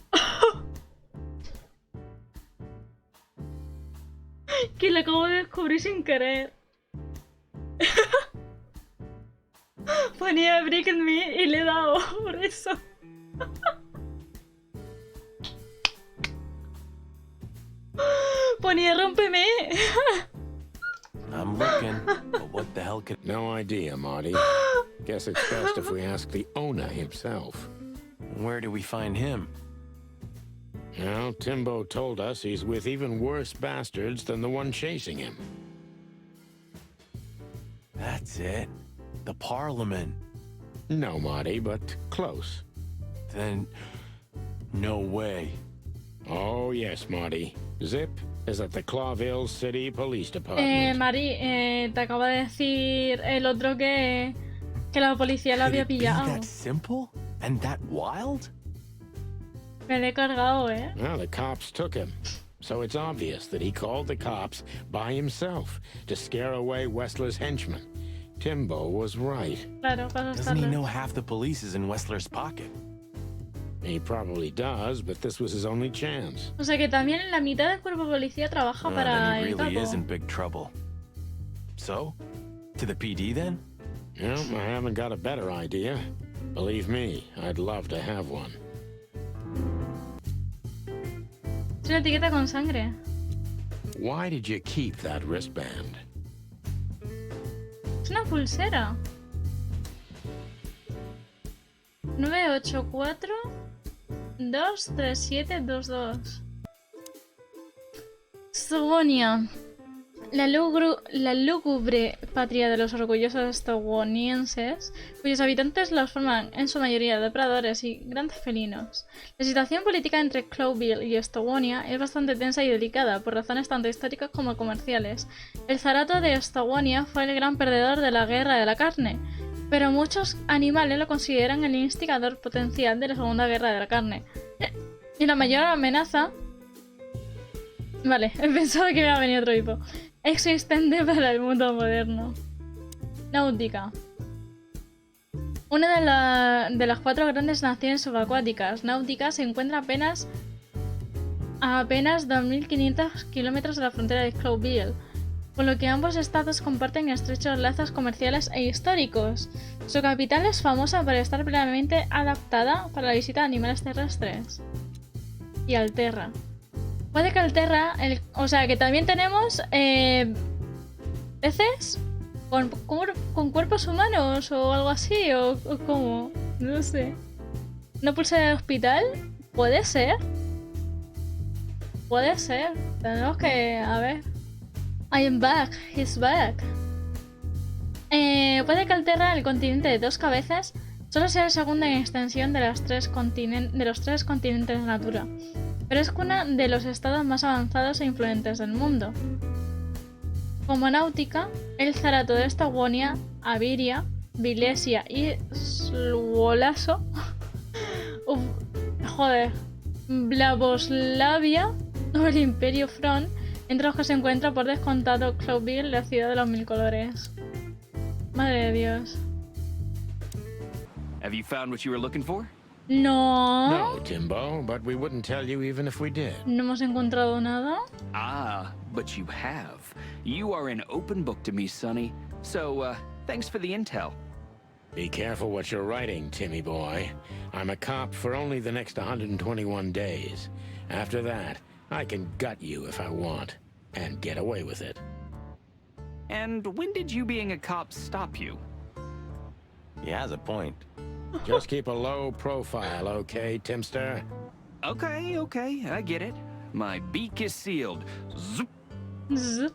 Que lo acabo de descubrir sin querer. Ponía Break in Me y le he dado por eso. Ponía rómpeme. I'm looking, but what the hell could... No idea, Marty. Guess it's best if we ask the owner himself. Where do we find him? Well, Timbo told us he's with even worse bastards than the one chasing him. That's it. The Parliament. No, Marty, but close. Then... no way. Oh, yes, Marty. Zip is at the Clawville City Police Department. Mari, te acaba de decir el otro que la policía la Could había it be pillado. that simple? And that wild? Me lo he cargado, Well, the cops took him. So it's obvious that he called the cops by himself to scare away Wessler's henchmen. Timbo was right. Claro, para Doesn't he estarle. know half the police is in Wessler's pocket? He probably does, but this was his only chance. O sea que también la mitad del cuerpo de policía trabaja para Then he el really capo. is in big trouble. So? To the PD then? Well, I haven't got a better idea. Believe me, I'd love to have one. Es una etiqueta con sangre. Why did you keep that wristband? Es una pulsera. 984 23722. Estogonia. La lúgubre patria de los orgullosos estonienses, cuyos habitantes los forman en su mayoría depredadores y grandes felinos. La situación política entre Clawville y Estonia es bastante tensa y delicada, por razones tanto históricas como comerciales. El zarato de Estonia fue el gran perdedor de la guerra de la carne, pero muchos animales lo consideran el instigador potencial de la Segunda Guerra de la Carne. Y la mayor amenaza... Vale, he pensado que me iba a venir otro tipo. Existente para el mundo moderno. Náutica. Una de las 4 grandes naciones subacuáticas. Náutica se encuentra a apenas 2.500 kilómetros de la frontera de Clawville, con lo que ambos estados comparten estrechos lazos comerciales e históricos. Su capital es famosa por estar plenamente adaptada para la visita de animales terrestres. Y Alterra. Puede que Alterra, o sea que también tenemos peces con cuerpos humanos o algo así, o cómo, no sé. ¿Una pulsera de hospital? Puede ser. Puede ser. Tenemos que, a ver. I am back, he's back. Puede que Alterra, el continente de 2 cabezas, solo sea el segundo en extensión de los 3 continentes de Natura, pero es cuna de los estados más avanzados e influyentes del mundo. Como náutica, el zarato de Estonia, Aviria, Vilesia y Sluolaso, Blavoslavia o el Imperio Front, entre los que se encuentra por descontado Clawville, la ciudad de los 1000 colores. Madre de Dios. Have you found what you were looking for? No. No, Timbo, but we wouldn't tell you even if we did. No hemos encontrado nada. Ah, but you have. You are an open book to me, Sonny. So, thanks for the intel. Be careful what you're writing, Timmy boy. I'm a cop for only the next 121 days. After that, I can gut you if I want, and get away with it. And when did you being a cop stop you? He has a point. Just keep a low profile, okay, Timster? Okay, I get it. My beak is sealed. Zoop. Zzz.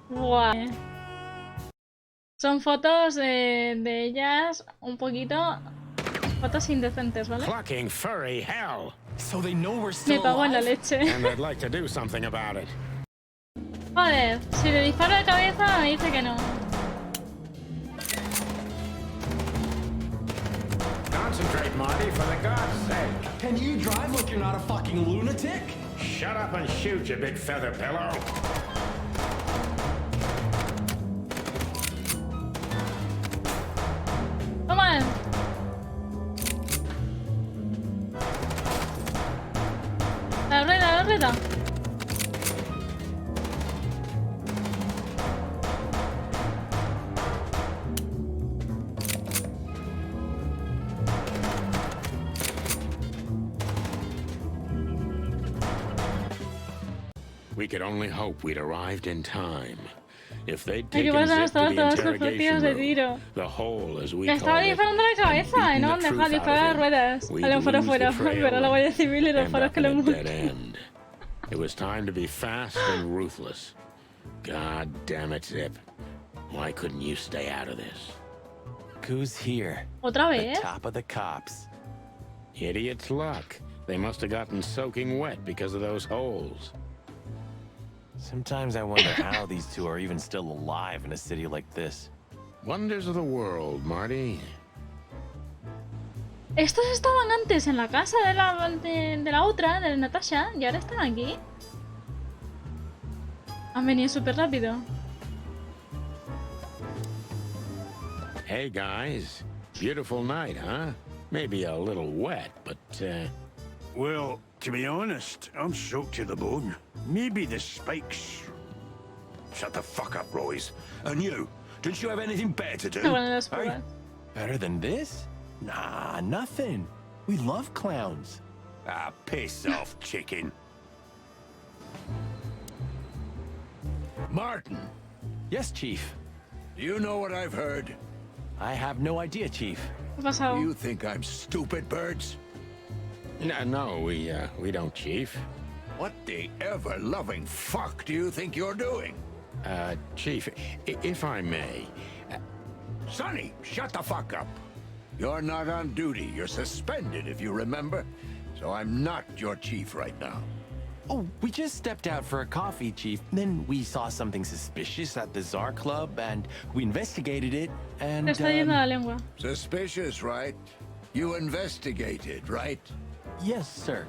Guay. Son fotos de ellas un poquito... Fotos indecentes, ¿vale? Clucking furry hell! So they know we're Me still cago en la alive? leche. And I'd like to do something about it. Joder, si le disparo de cabeza me dice que no. Concentrate, Marty, for the God's sake. Can you drive like you're not a fucking lunatic? Shut up and shoot, you big feather pillow. Toma. La rueda. We could only hope we'd arrived in time. If they'd Hay que taken pasar Zip to hasta the todas las interrogation partidas de room, tiro. the hole, as we Le estaba called it, disparando la cabeza, and ¿no? beaten the Deja truth disparar out las of him, ruedas. we'd A lo fuera lose the fuera, trail pero la Guardia Civil y los end faros up que in lo a dead multan. end. It was time to be fast and ruthless. God damn it, Zip. Why couldn't you stay out of this? Who's here? ¿Otra The vez? top of the cops. Idiot's luck. They must have gotten soaking wet because of those holes. Sometimes I wonder how these two are even still alive in a city like this. Wonders of the world, Marty. Estos estaban antes en la casa de la otra, de la Natasha, y ahora están aquí. Han venido súper rápido. Hey, guys. Beautiful night, huh? Maybe a little wet, but, Well, to be honest, I'm soaked to the bone. Maybe the spikes. Shut the fuck up, Royce. And you, didn't you have anything better to do? Se ponen las Hey? pruebas. Better than this? Nah, nothing. We love clowns. Ah, piss off, chicken. Martin, Yes, Chief. do you know what I've heard? I have no idea, Chief. ¿Qué ha pasado? You think I'm stupid, birds? no, we don't, Chief. What the ever-loving fuck do you think you're doing? Chief, if I may, Sonny, shut the fuck up. You're not on duty. You're suspended, if you remember. So I'm not your chief right now. Oh, we just stepped out for a coffee, Chief. Then we saw something suspicious at the Czar Club, and we investigated it, and... Le está yendo la lengua. Suspicious, right? You investigated, right? yes, sir.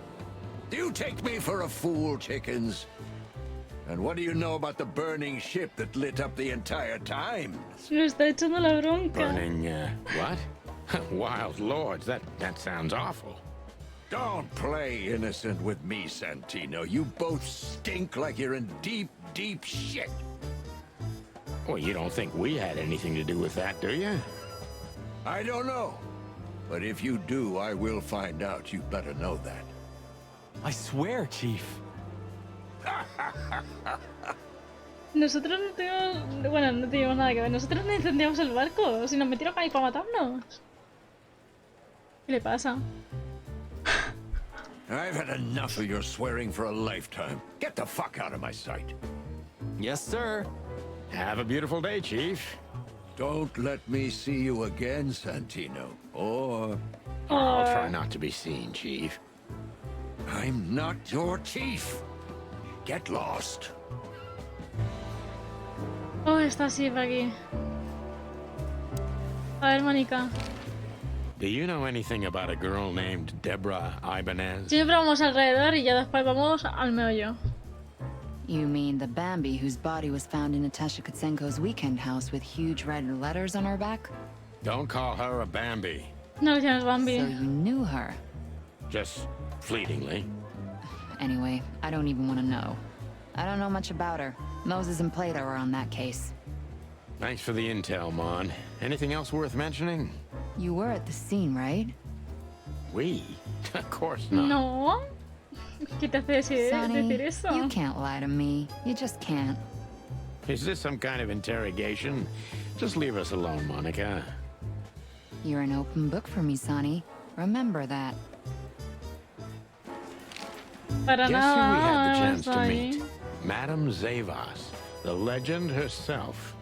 Do you take me for a fool, chickens? And what do you know about the burning ship that lit up the entire Times? Le está echando la bronca. burning, what? Wild lords, that sounds awful. Don't play innocent with me, Santino. You both stink like you're in deep, deep shit. Well, you don't think we had anything to do with that, do you? I don't know. But if you do, I will find out. You better know that. I swear, Chief. Nosotros no tuvimos... Bueno, no tuvimos nada que ver. Nosotros no incendiamos el barco. Si nos metieron ahí para matarnos. ¿Qué le pasa? I've had enough of your swearing for a lifetime. Get the fuck out of my sight. Yes, sir. Have a beautiful day, Chief. Don't let me see you again, Santino. Or I'll try not to be seen, Chief. I'm not your chief. Get lost. Oh, está así para aquí. A ver, Mónica. Do you know anything about a girl named Deborah Ibanez? Siempre vamos alrededor y ya después vamos al meollo. You mean the Bambi whose body was found in Natasha Kutsenko's weekend house with huge red letters on her back? Don't call her a Bambi. No le llames Bambi. So you knew her. Just fleetingly. Anyway, I don't even want to know. I don't know much about her. Moses and Plato are on that case. Thanks for the intel, Mon. Anything else worth mentioning? You were at the scene, right? We? Of course not. No. ¿Qué te hace decir Sonny, eso? you can't lie to me. You just can't. Is this some kind of interrogation? Just leave us alone, Monica. You're an open book for me, Sonny. Remember that. Para Guess who we had nada. the chance to Está meet? ahí. Madame Zavas, the legend herself.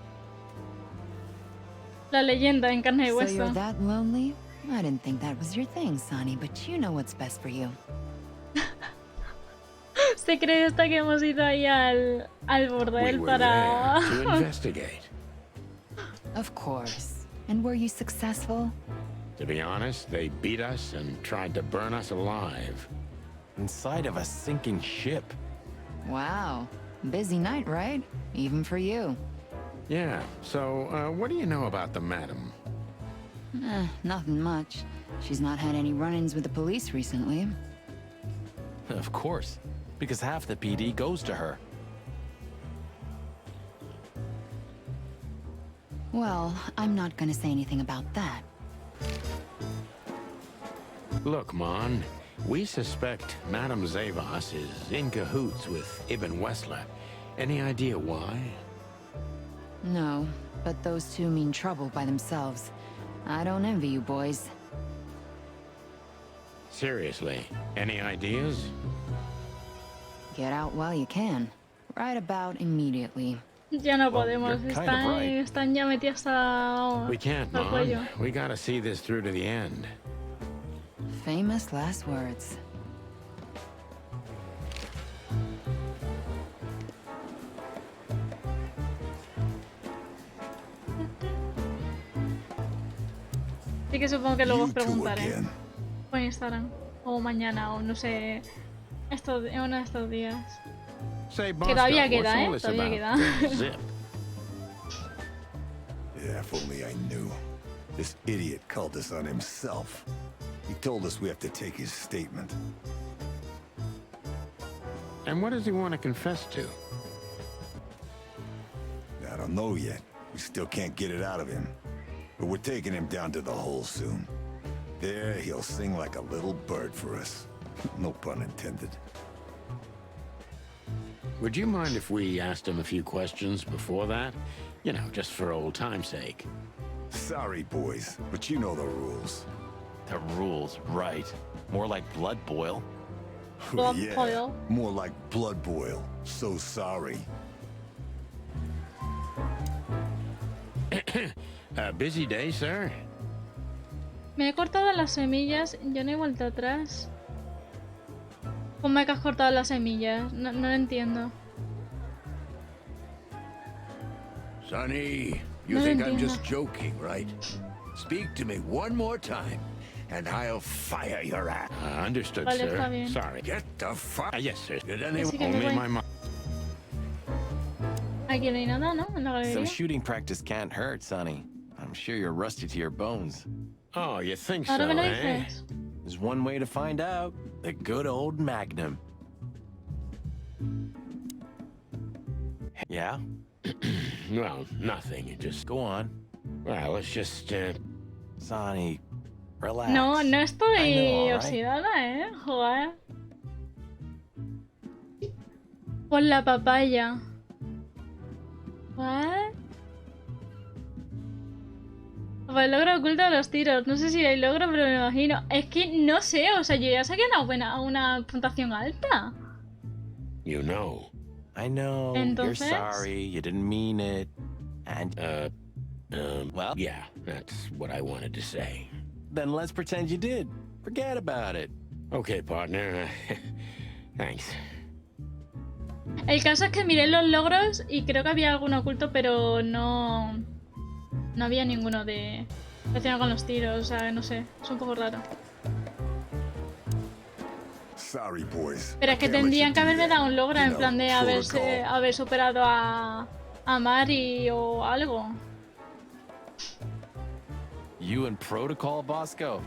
La leyenda en carne y So you're hueso. that lonely? I didn't think that was your thing, Sonny, but you know what's best for you. Se cree hasta que hemos ido ahí al We bordel were para... there to investigate. Of course. And were you successful? To be honest, they beat us and tried to burn us alive. Inside of a sinking ship. Wow. Busy night, right? Even for you. Yeah, so, what do you know about the madam? Nothing much. She's not had any run-ins with the police recently. Of course, because half the PD goes to her. Well, I'm not gonna say anything about that. Look, Mon, We suspect Madame Zavas is in cahoots with Ibn Wessler. Any idea why? No, but those two mean trouble by themselves. I don't envy you boys. Seriously, any ideas? Get out while you can. Right about immediately. Ya no podemos, you're kind of right. están ya metidos hasta We can't, al Mom. cuello. We gotta see this through to the end. Famous last words. Así que supongo que luego os You two preguntaré again. por Instagram. O mañana, o no sé. En uno de estos días. Say, Que todavía Bosco, queda, what's ¿eh? all this Todavía about queda. the Zip? Yeah, if only I knew. This idiot called us on himself. He told us we have to take his statement. And what does he want to confess to? I don't know yet. We still can't get it out of him. But we're taking him down to the hole soon. There, he'll sing like a little bird for us. No pun intended. Would you mind if we asked him a few questions before that? You know, just for old time's sake. Sorry, boys, but you know the rules. The rules, right. More like blood boil. Blood Yeah, boil. more like blood boil. So sorry. A busy day, sir? Me he cortado las semillas, ya no hay vuelta atrás. ¿Cómo es que has cortado las semillas? No lo entiendo. Sonny, you No think I'm entiendo. just joking, right? Speak to me one more time, and I'll fire your ass. Understood, Vale, sir. está bien. Sorry. Get the fuck. Yes, sir. Did Sí anyone? que me Only voy. my mom. Aquí no hay nada, ¿no? En la Some galería. shooting practice can't hurt, Sonny. I'm sure you're rusty to your bones. Oh, you think so, Ahora me lo eh? dices. There's one way to find out. The good old Magnum. Yeah? Well, nothing. Just Go on. well, it's just Sonny, relax. No, no I estoy know, all right? oxidada, joder. Por la papaya. ¿What? Pues el logro oculto de los tiros. No sé si hay logro, pero me imagino. Es que no sé, o sea, yo ya saqué una puntuación alta. you know. I know. You're Entonces? sorry. You didn't mean it. And, well, Yeah, that's what I wanted to say. then let's pretend you did. Forget about it. Okay, partner. Thanks. El caso es que miré los logros y creo que había alguno oculto, pero no había ninguno de relacionado con los tiros, o sea, no sé, es un poco raro. Sorry, boys. Pero es que I can't let tendrían you que do haberme that. dado un logro You en know, plan de protocol. haber superado a Mari o algo. You and protocol, Bosco?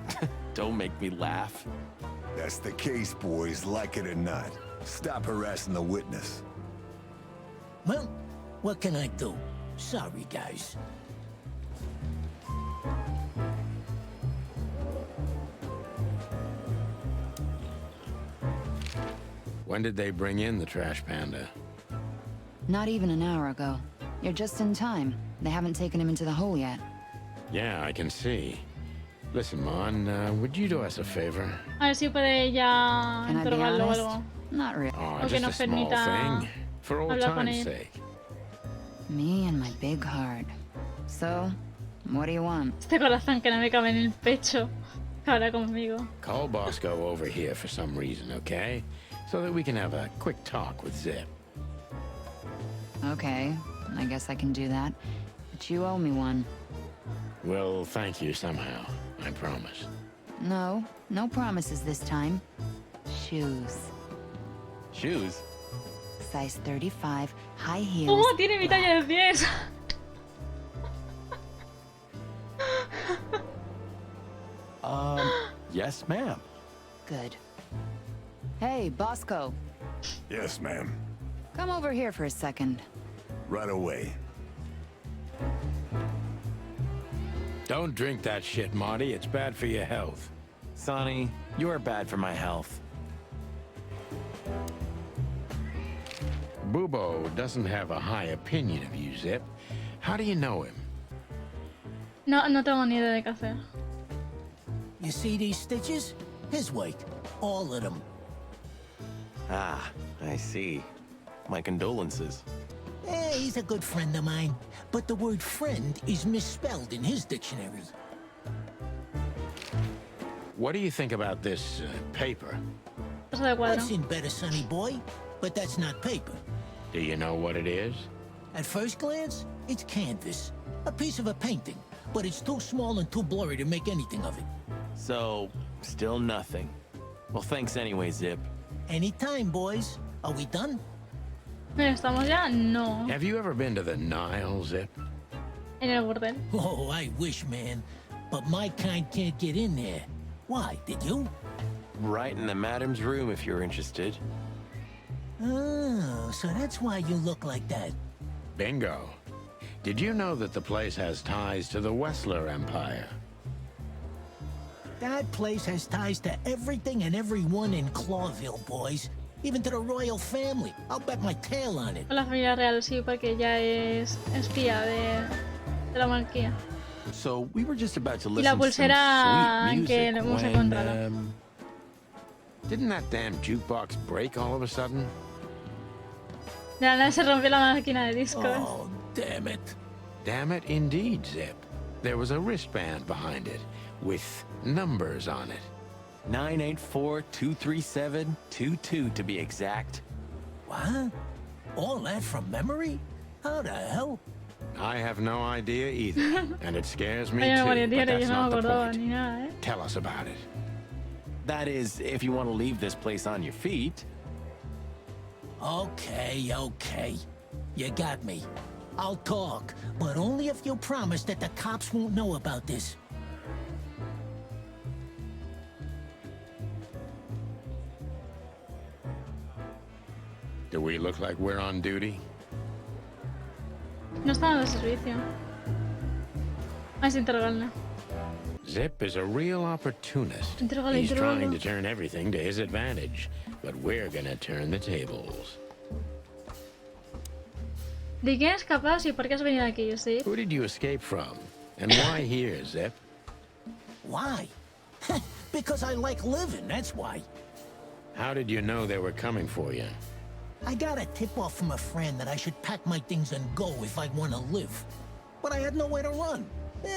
Don't make me laugh. That's the case, boys, like it or not. Stop harassing the witness. Well, what can I do? Sorry, guys. When did they bring in the trash panda? Not even an hour ago. You're just in time. They haven't taken him into the hole yet. Yeah, I can see. Listen, Mon, would you do us a favor? A ver si puede ya Can I be interrogarlo o honest? algo. Not really. Oh, Okay, just nos a small permita thing. For old hablar con time's él. sake. Me and my big heart. So, what do you want? Este corazón que no me cabe en el pecho. Que habla conmigo. Call Bosco over here for some reason, okay? So that we can have a quick talk with Zip. Okay, I guess I can do that. But you owe me one. We'll thank you somehow, I promise. No, no promises this time. Shoes. Shoes? Size 35, high heels. ¿Cómo tiene mi talla de pies? Yes, ma'am. Good. Hey, Bosco. Yes, ma'am. Come over here for a second. Right away. Don't drink that shit, Marty. It's bad for your health. Sonny, you are bad for my health. Bubo doesn't have a high opinion of you, Zip. How do you know him? No, no tengo ni idea de qué hacer. You see these stitches? His weight. All of them. Ah, I see. My condolences. He's a good friend of mine, but the word friend is misspelled in his dictionary. What do you think about this paper? Trozo de cuadro. I've seen better, sonny boy, but that's not paper. Do you know what it is? At first glance, it's canvas. A piece of a painting, but it's too small and too blurry to make anything of it. So, still nothing. Well, thanks anyway, Zip. Anytime, boys. Are we done? ¿Estamos ya? No. Have you ever been to the Nile, Zip? En el burdel. Oh, I wish, man. But my kind can't get in there. Why, did you? Right in the madam's room if you're interested. Oh, so that's why you look like that. Bingo. Did you know that the place has ties to the Wessler Empire? That place has ties to everything and everyone in Clawville, boys. Even to the royal family. I'll bet my tail on it. La familia real sí, porque ya es espía de la monarquía. So we were just about to Y listen la to some pulsera sweet que music hemos when, encontrado. Didn't that damn jukebox break all of a sudden? De la nada se rompió la máquina de discos. Oh, damn it. Damn it, indeed, Zip. There was a wristband behind it, with numbers on it. 984-237-22 to be exact. What? All that from memory? How the hell? I have no idea either, and it scares me Oye, too, memoria but tiene, that's yo no not me the acordaba point. ni nada, Tell us about it. That is, if you want to leave this place on your feet. Okay, okay. You got me. I'll talk, but only if you promise that the cops won't know about this. Do we look like we're on duty? No está dando servicio. Vamos a interrogarle. Zip is a real opportunist. Interrogalo, He's trying interrogalo. to turn everything to his advantage, but we're gonna turn the tables. ¿De quién es capaz y por qué has venido aquí, sí? Who did you escape from? And why here, Zip? Why? Because I like living, that's why. How did you know they were coming for you? I got a tip-off from a friend that I should pack my things and go if I want to live. But I had nowhere to run.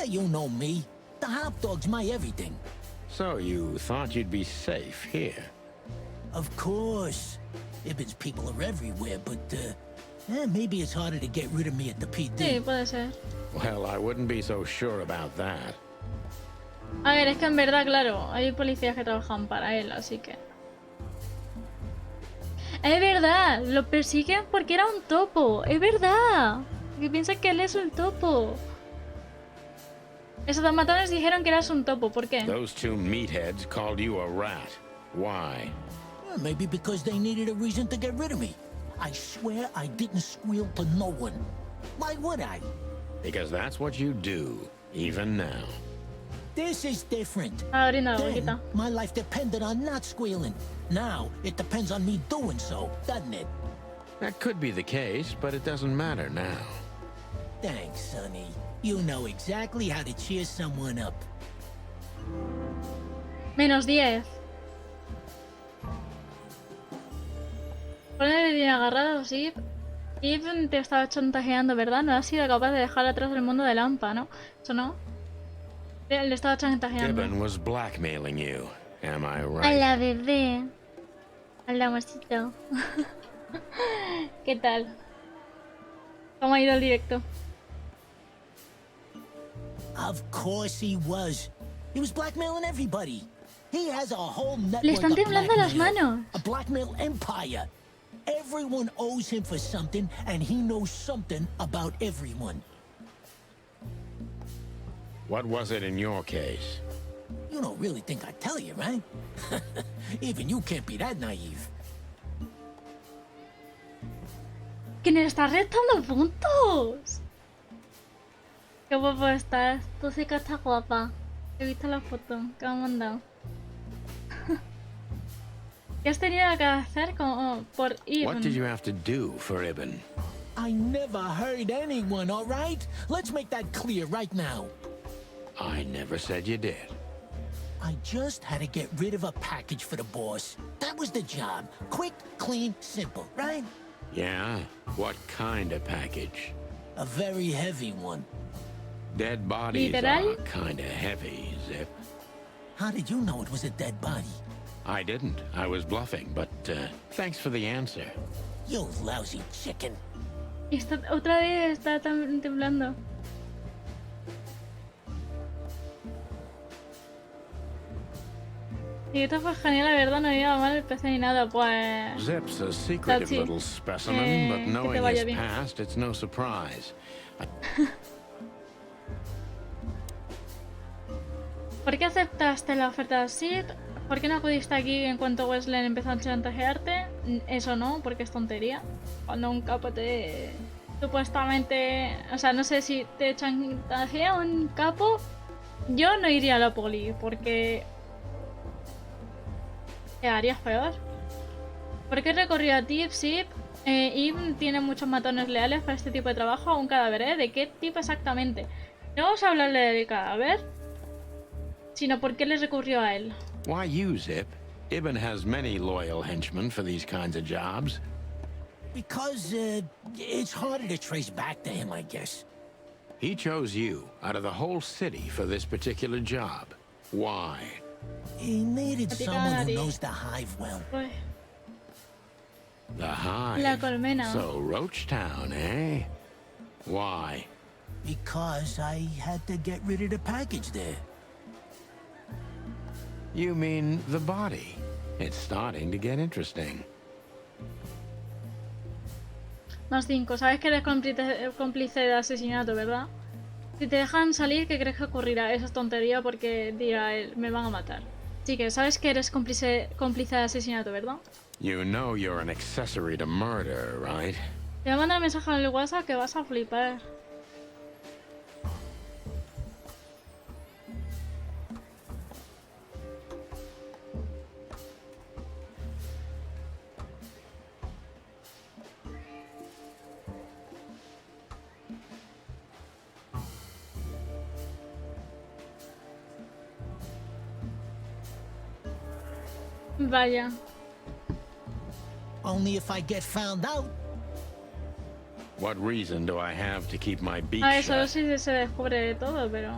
You know me. The hot dog's my everything. So you thought you'd be safe here? Of course. Ibben's people are everywhere, but, maybe it's harder to get rid of me at the PD. Sí, puede ser. Well, I wouldn't be so sure about that. A ver, es que en verdad, claro, hay policías que trabajan para él, así que... Es verdad, lo persiguen porque era un topo. Es verdad. Que piensan que él es un topo. Esos dos matones dijeron que eras un topo. ¿Por qué? Those two meatheads called you a rat. Why? Maybe because they needed a reason to get rid of me. I swear I didn't squeal to no one. Why would I? Because that's what you do, even now. This is different. Abriendo la Then, boquita. my life depended on not squealing. Now, it depends on me doing so, doesn't it? That could be the case, but it doesn't matter now. Thanks, Sonny. You know exactly how to cheer someone up. -10. Ponle bien agarrado, sí. Ibn te estaba chantajeando, ¿verdad? No has sido capaz de dejar atrás el mundo de Lampa, ¿no? ¿Eso no? Le estaba chantajeando. Gibbon was blackmailing you, am I right? Hola, bebé. Hola, mosito. ¿Qué tal? ¿Cómo ha ido el directo? Of course he was. He was blackmailing everybody. He has a whole network Le están of temblando las blackmail. manos. A blackmail empire. Everyone owes him for something, and he knows something about everyone. What was it in your case? You don't really think I'd tell you, right? Even you can't be that naive. ¡Que nos está restando puntos! ¡Qué guapo estás! Tú sí que estás guapa. He visto la foto que me han mandado. ¿Qué has tenido que hacer por Ibn? What did you have to do for Ibn? I never hurt anyone, all right? Let's make that clear right now. I never said you did. I just had to get rid of a package for the boss. That was the job. Quick, clean, simple, right? Yeah? What kind of package? A very heavy one. Dead bodies Literal? are kinda heavy, Zip. How did you know it was a dead body? I didn't. I was bluffing, but thanks for the answer. You lousy chicken. Y otra vez está temblando. Y esto fue genial, la verdad, no iba mal el PC ni nada, pues... Zip's a secretive Tachi, little specimen, but que te knowing vaya his bien. past, it's no surprise. ¿Por qué aceptaste la oferta de Sid? ¿Por qué no acudiste aquí en cuanto Wesley empezó a chantajearte? Eso no, porque es tontería. Cuando un capo te... supuestamente... O sea, no sé si te chantajea un capo, yo no iría a la poli, porque... ¿Qué harías peor? ¿Por qué recorrió a ti, Zip? Ibn tiene muchos matones leales para este tipo de trabajo. Un cadáver, ¿eh? ¿De qué tipo exactamente? No vamos a hablarle del cadáver, sino por qué le recurrió a él. Why you, Zip? Ibn has many loyal henchmen for these kinds of jobs. Because, it's harder to trace back to him, I guess. He chose you out of the whole city for this particular job. Why? He needed someone who knows the hive well. Uy, The Hive. la colmena. So, Roach Town, eh? Why? Because I had to get rid of the package there. You mean the body? It's starting to get interesting. +5. Sabes que eres cómplice de asesinato, ¿verdad? Si te dejan salir, ¿qué crees que ocurrirá? Eso es tontería porque dirá él, me van a matar. Así que sabes que eres cómplice de asesinato, ¿verdad? You know you're an accessory to murder, right? Te voy a mandar un mensaje en el WhatsApp que vas a flipar. Vaya. Only if I get found out. What reason do I have to keep my beak A ver, solo shut? si se descubre todo, pero...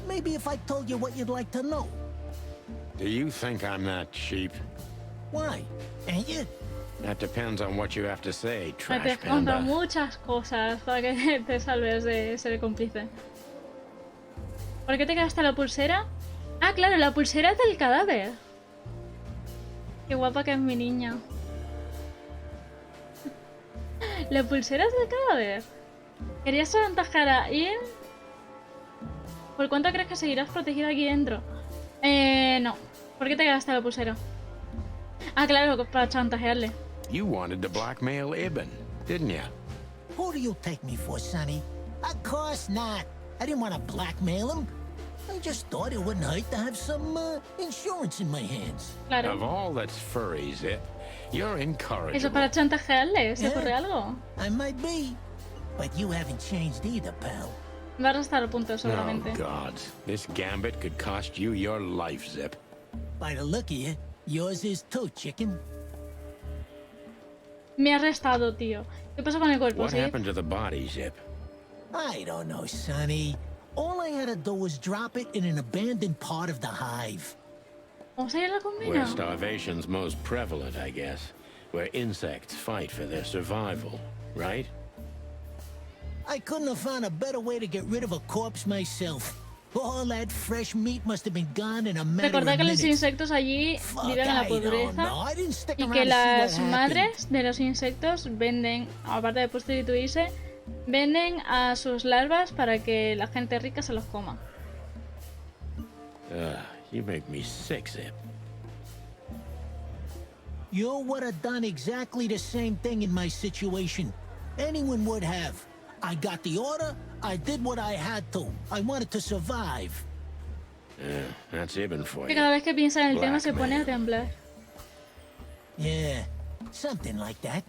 Maybe if I told you what you'd like to know. Do you think I'm that cheap? Why? Ain't you? That depends on what you have to say, Te trash contra panda. muchas cosas para que te salves de ser cómplice. ¿Por qué te quedaste la pulsera? Ah, claro, la pulsera es del cadáver. Qué guapa que es mi niña. La pulsera es del cadáver. ¿Querías chantajear a Ian? ¿Por cuánto crees que seguirás protegida aquí dentro? No. ¿Por qué te quedaste la pulsera? Ah, claro, para chantajearle. You wanted to blackmail Ibn, didn't you? Who do you take me for, Sonny? Of course not. I didn't want to blackmail him. I just thought it wouldn't hurt to have some insurance in my hands. Claro. Of all that's furry, Zip, you're incorrigible. Eso para chantajearle, ¿se Yeah. ocurre algo? I might be, but you haven't changed either, pal. Va a restar puntos seguramente. Oh, God. This gambit could cost you your life, Zip. By the look of you, yours is too, chicken. Me ha arrestado, tío. ¿Qué pasa con el cuerpo, What sí? happened to the body, Zip? I don't know, Sonny. All I had to do was drop it in an abandoned part of the hive. ¿Vamos a ir a la Where combina? starvation's most prevalent, I guess. Where insects fight for their survival, right? I couldn't have found a better way to get rid of a corpse myself. All that fresh meat must have been gone in a matter of Recordad que los minutes. insectos allí Fuck, viven en la I don't pobreza know. I didn't stick y around que to see what las happened. madres de los insectos venden, aparte de prostituirse, venden a sus larvas para que la gente rica se los coma. You make me sick, Zip. You would have done exactly the same thing in my situation. Anyone would have. I got the order, I did what I had to. I wanted to survive. That's even for Que you. cada vez que piensa en el tema se pone a temblar. Yeah, something like that.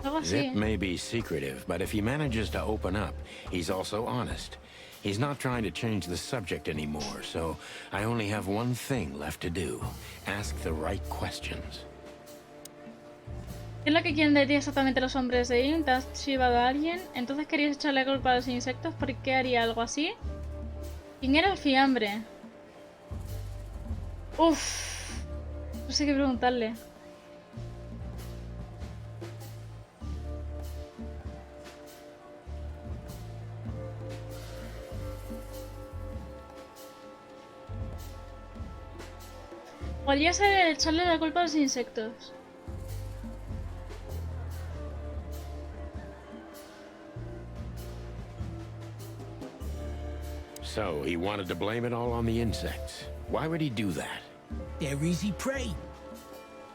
Algo así. Zip may be secretive, but if he manages to open up, he's also honest. He's not trying to change the subject anymore, so I only have one thing left to do. Ask the right questions. ¿Qué es lo que quieren de ti exactamente los hombres de Ink? ¿Te has chivado a alguien? ¿Entonces querías echarle culpa a los insectos? ¿Por qué haría algo así? ¿Quién era el fiambre? Uff. No sé qué preguntarle. Podría ser echarle la culpa a los insectos. So, he wanted to blame it all on the insects. Why would he do that? They're easy prey.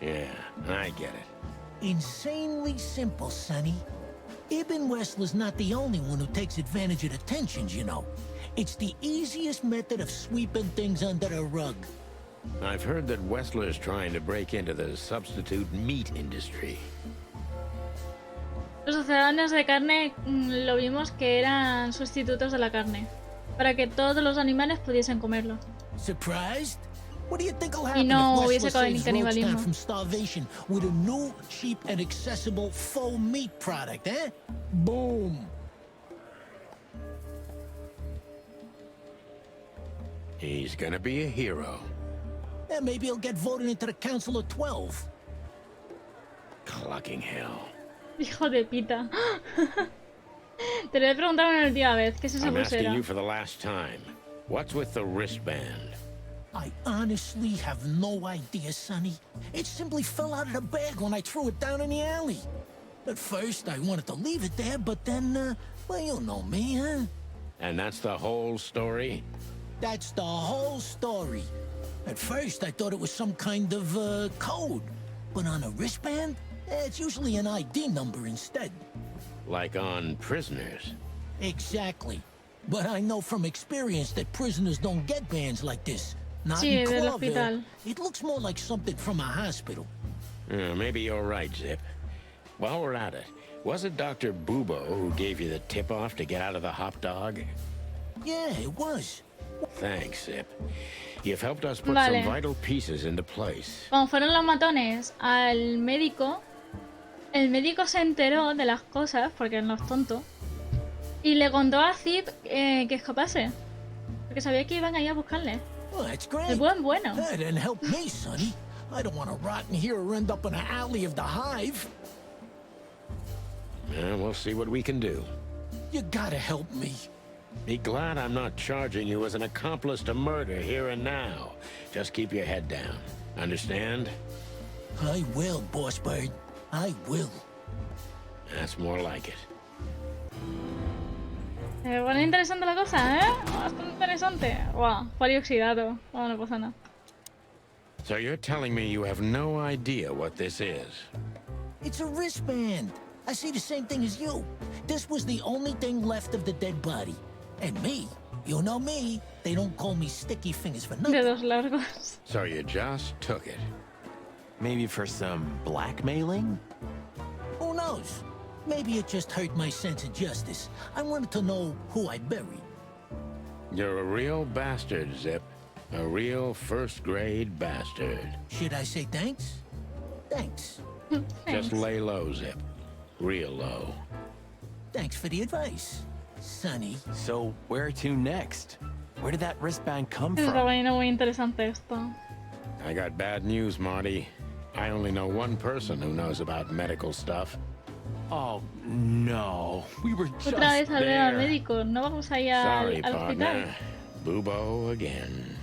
Yeah, I get it. Insanely simple, Sonny. Ibn Wessler's not the only one who takes advantage of the tensions, you know. It's the easiest method of sweeping things under the rug. I've heard that Wessler's trying to break into the substitute meat industry. Los sucedáneos de carne lo vimos que eran sustitutos de la carne, para que todos los animales pudiesen comerlo. Surprised? What do you think will Y happen no if hubiese Wessler caído en saves Roguetown canibalismo. from starvation with a new, cheap, and accessible faux meat product, eh? Boom! He's gonna be a hero. Yeah, maybe he'll get voted into the Council of 12. Clucking hell. Hijo de pita. Te lo he preguntado una última vez. ¿Qué es esa I'm asking pulsera? you for the last time. What's with the wristband? I honestly have no idea, Sonny. It simply fell out of the bag when I threw it down in the alley. At first, I wanted to leave it there, but then, well, you know me, huh? And that's the whole story? That's the whole story. At first, I thought it was some kind of, code. But on a wristband, it's usually an ID number instead. Like on prisoners? Exactly. But I know from experience that prisoners don't get bands like this. Not Sí, in del Clawville. hospital. It looks more like something from a hospital. Maybe you're right, Zip. While we're at it, was it Dr. Bubo who gave you the tip-off to get out of the hop dog? Yeah, it was. Thanks, Zip. You've helped us put Vale. some vital pieces into place. Cuando fueron los matones al médico, el médico se enteró de las cosas, porque no es tonto, y le contó a Zip que escapase. Porque sabía que iban ahí a buscarle. Well, that's great. El buen bueno. That didn't help me, Sonny. I don't want to rot in here or end up in an alley of the hive. We'll see what we can do. You gotta help me. Be glad I'm not charging you as an accomplice to murder here and now. Just keep your head down. Understand? I will, Boss Bird. I will. That's more like it. Se pone interesante la cosa, ¿eh? Bastante interesante. Wow, polio oxidado. Wow, no pasa nada. So you're telling me you have no idea what this is? It's a wristband. I see the same thing as you. This was the only thing left of the dead body. And me, you know me, they don't call me Sticky Fingers for nothing. Dedos largos. So you just took it. Maybe for some blackmailing? Who knows? Maybe it just hurt my sense of justice. I wanted to know who I buried. You're a real bastard, Zip. A real first-grade bastard. Should I say thanks? Thanks. Just lay low, Zip. Real low. Thanks for the advice, Sonny. So where to next? Where did that wristband come Se está from? poniendo muy interesante esto. I got bad news, Marty. I only know one person who knows about medical stuff. Oh, no. We were just Otra vez al ver al there. médico. No vamos a ir Sorry, al hospital. partner. Bubo again.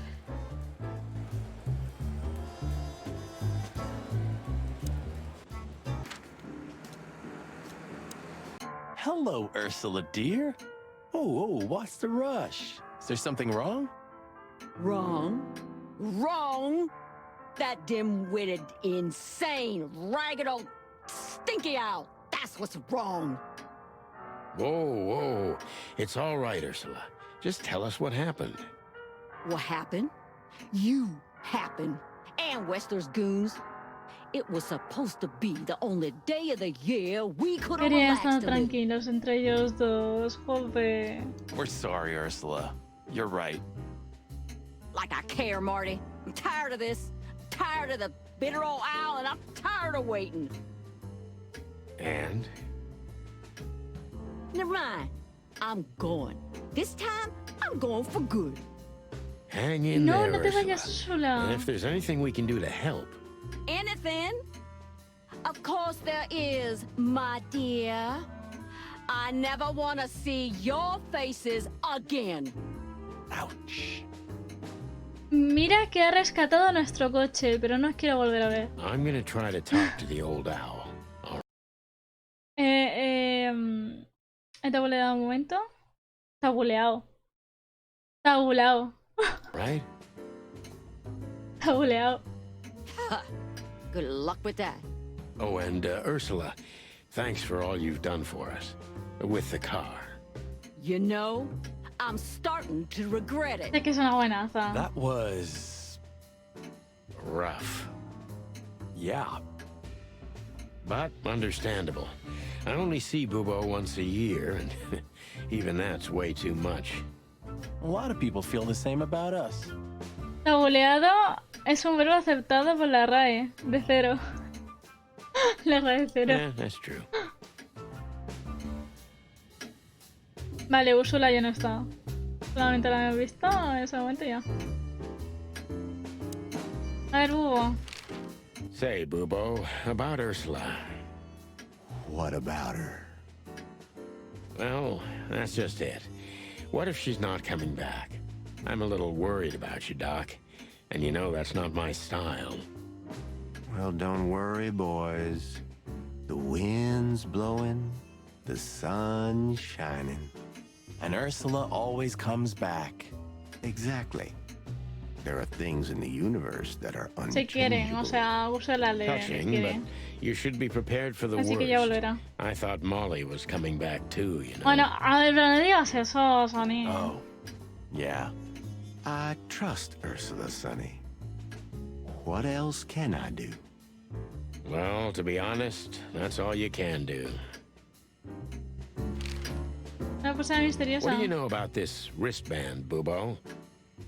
Hello, Ursula, dear. Oh, what's the rush? Is there something wrong? Wrong. Wrong! That dim-witted, insane, ragged old stinky owl. That's what's wrong. Whoa, whoa. It's all right, Ursula. Just tell us what happened. What happened? You happened. And Westler's goons. It was supposed to be the only day of the year we could have Querían relaxed estar a little. tranquilos entre ellos dos, joder. We're sorry, Ursula. You're right. Like I care, Marty. I'm tired of this. I'm tired of the bitter old owl, and I'm tired of waiting. And? Never mind. I'm going. This time, I'm going for good. Hang in No, there, no te Ursula. vayas sola. And if there's anything we can do to help, Anything? Of course there is, my dear. I never want to see your faces again. Ouch. Mira que ha rescatado nuestro coche, pero no os quiero volver a ver. I'm gonna try to talk to the old owl. ¿He tabuleado un momento? Tabuleado. Tabulado. Right? Tabuleado. Good luck with that. Oh, and Ursula, thanks for all you've done for us. With the car. You know, I'm starting to regret it. Sé que es una buenaza. That was... rough. yeah. But understandable. I only see Bubo once a year, and even that's way too much. A lot of people feel the same about us. Tabuleado es un verbo aceptado por la RAE, de cero. La RAE de cero. Yeah, that's true. Vale, Úrsula ya no está. Solamente la hemos visto en ese momento ya. A ver, Bubo. Say, Bubo, about Ursula. What about her? Well, that's just it. What if she's not coming back? I'm a little worried about you, Doc. And you know that's not my style. Well, don't worry, boys. The wind's blowing, the sun's shining. And Ursula always comes back. Exactly. There are things in the universe that are Se quieren, o unchangeable. sea, Úrsula le Touching, quiere. but you should be prepared for the Así que ya worst. volverá. I thought Molly was coming back too, you know. Bueno, a ver, pero no digas eso, Sonny. Oh. Yeah. I trust Ursula, Sonny. What else can I do? Well, to be honest, that's all you can do. Una persona misteriosa. What do you know about this wristband, Bubo?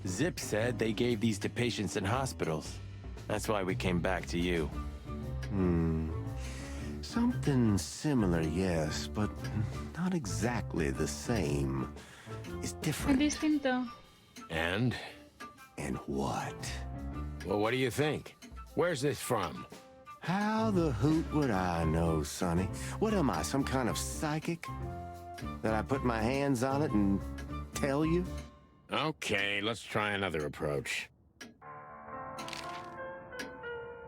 Zip said they gave these to patients in hospitals. That's why we came back to you. Something similar, yes, but not exactly the same. It's Es different. distinto. And? And what? Well, what do you think? Where's this from? How the hoot would I know, Sonny? What am I, some kind of psychic? That I put my hands on it and tell you? Okay, let's try another approach.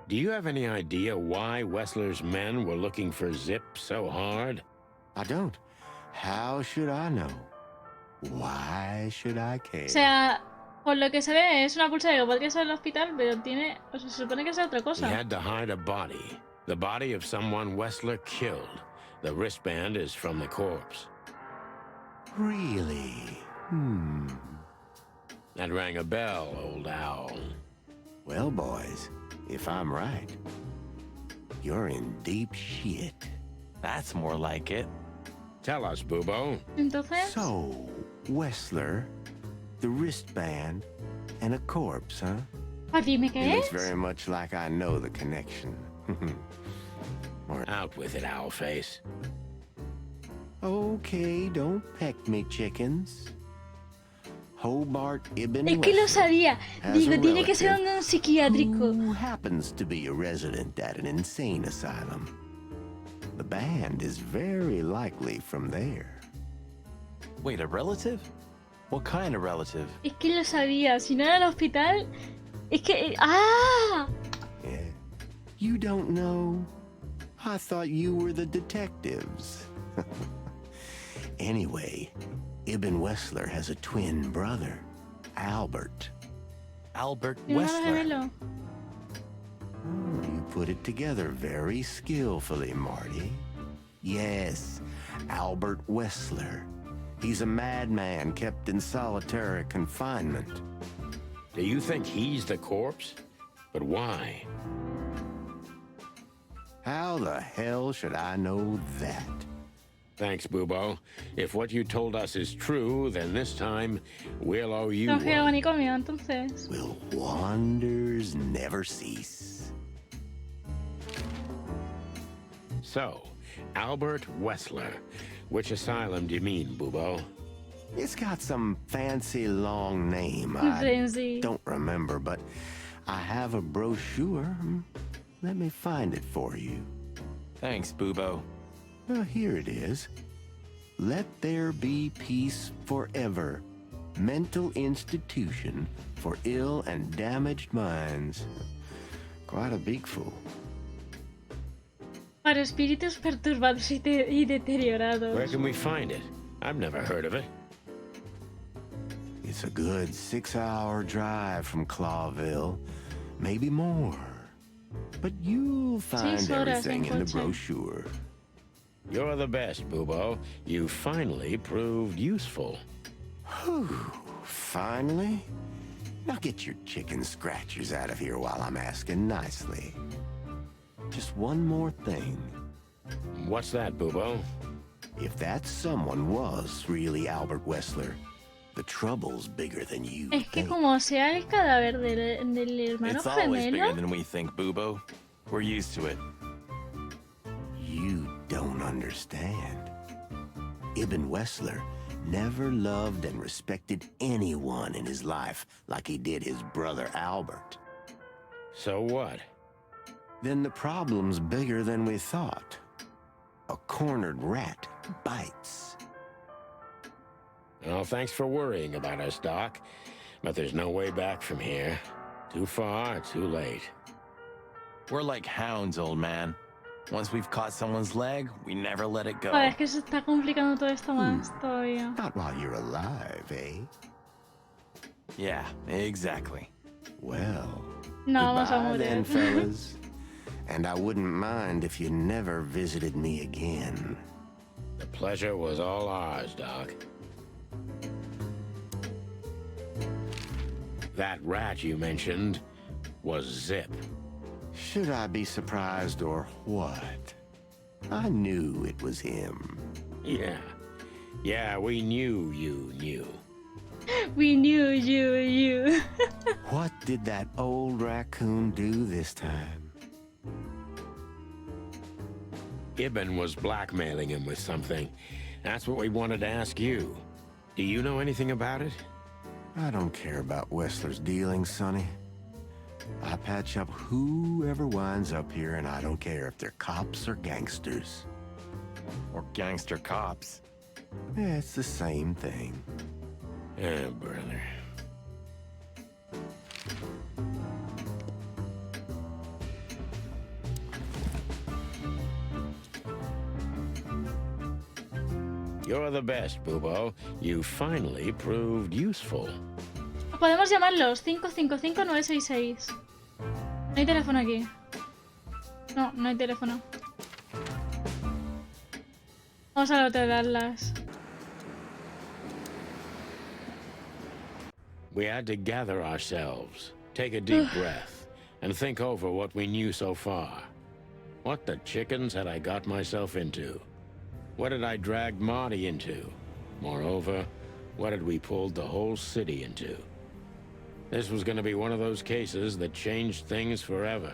Do you have any idea why Wessler's men were looking for Zip so hard? I don't. How should I know? Why should I care? O sea, por lo que se ve, es una pulsera que podría ser el hospital, pero tiene. O sea, se supone que es otra He cosa. had to hide a body. The body of someone Wessler killed. The wristband is from the corpse. Really? That rang a bell, old owl. Well, boys, if I'm right, you're in deep shit. That's more like it. Tell us, Bubo. Entonces. So, Wessler, the wristband, and a corpse, huh? Ah, dime It qué looks es. very much like I know the connection. Out with it, Owlface. Okay, don't peck me, chickens. Hobart Ibn Es que lo Wessler sabía. has Digo, a tiene que ser relative un psiquiátrico. who happens to be a resident at an insane asylum. The band is very likely from there. Wait, a relative? What kind of relative? Es que lo sabía. Si no era el hospital. Es que. ¡Ah! Yeah. You don't know? I thought you were the detectives. Anyway, Ibn Wessler has a twin brother, Albert. Albert Tiene un Wessler. gemelo. You put it together very skillfully, Marty. Yes, Albert Wessler. He's a madman kept in solitary confinement. Do you think he's the corpse? But why? How the hell should I know that? Thanks, Bubo. If what you told us is true, then this time we'll owe you Tengo que ir al one. manicomio, entonces. Will wonders never cease? So, Albert Wessler. Which asylum do you mean, Bubo? It's got some fancy long name. Fancy. I don't remember, but I have a brochure. Let me find it for you. Thanks, Bubo. Well, here it is. Let there be peace forever. Mental institution for ill and damaged minds. Quite a big fool. Para espíritus perturbados y deteriorados. Where can we find it? I've never heard of it. It's a good 6-hour drive from Clawville. Maybe more. But you'll find 6 horas everything en in the coche. brochure. You're the best, Bubo. You finally proved useful. Whew, finally? Now get your chicken scratchers out of here while I'm asking nicely. Just one more thing. What's that, Bubo? If that someone was really Albert Wessler, the trouble's bigger than you Es que think. como sea el cadáver del hermano It's always bigger gemelo. than we think, Bubo. We're used to it. You don't understand. Ibn Wessler never loved and respected anyone in his life like he did his brother Albert. So what? Then the problem's bigger than we thought. A cornered rat bites. Well, thanks for worrying about us, Doc. But there's no way back from here. Too far, too late. We're like hounds, old man. Once we've caught someone's leg, we never let it go. Joder, es que se está complicando todo esto más todavía. Not while you're alive, eh? Yeah, exactly. Well, No vamos a goodbye morir. then, fellas. And I wouldn't mind if you never visited me again. The pleasure was all ours, Doc. That rat you mentioned was Zip. Should I be surprised or what? I knew it was him. Yeah, we knew you knew. We knew you. What did that old raccoon do this time? Ibn was blackmailing him with something. That's what we wanted to ask you. Do you know anything about it? I don't care about Wessler's dealings, Sonny. I patch up whoever winds up here, and I don't care if they're cops or gangsters. Or gangster cops. Yeah, it's the same thing. Oh, brother. You're the best, Bubo. You finally proved useful. Podemos llamarlos 555-966. No hay teléfono aquí. No, no hay teléfono. Vamos a alterarlas. We had to gather ourselves, take a deep breath, and think over what we knew so far. What the chickens had I got myself into? What had I dragged Marty into? Moreover, what had we pulled the whole city into? This was going to be one of those cases that changed things forever.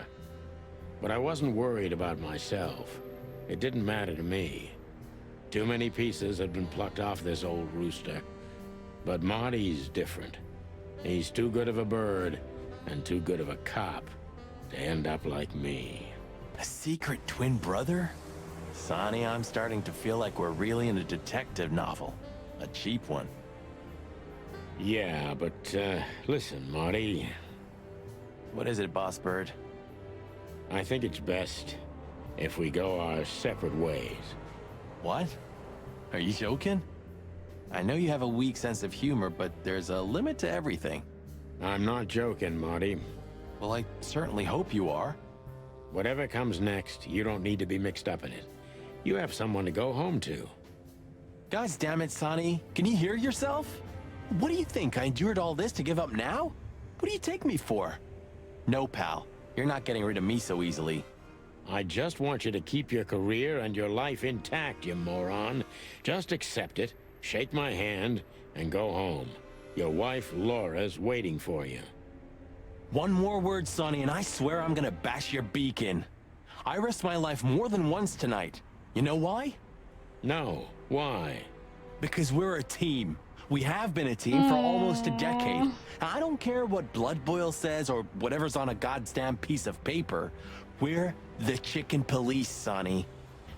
But I wasn't worried about myself. It didn't matter to me. Too many pieces had been plucked off this old rooster. But Marty's different. He's too good of a bird and too good of a cop to end up like me. A secret twin brother? Sonny, I'm starting to feel like we're really in a detective novel. A cheap one. Yeah, but, listen, Marty. What is it, Boss Bird? I think it's best if we go our separate ways. What? Are you joking? I know you have a weak sense of humor, but there's a limit to everything. I'm not joking, Marty. Well, I certainly hope you are. Whatever comes next, you don't need to be mixed up in it. You have someone to go home to. Guys, damn it, Sonny. Can you hear yourself? What do you think? I endured all this to give up now? What do you take me for? No, pal. You're not getting rid of me so easily. I just want you to keep your career and your life intact, you moron. Just accept it, shake my hand, and go home. Your wife, Laura's waiting for you. One more word, Sonny, and I swear I'm gonna bash your beak in. I risked my life more than once tonight. You know why? No. Why? Because we're a team. We have been a team for almost a decade. I don't care what Blood Boil says or whatever's on a goddamn piece of paper. We're the chicken police, Sonny.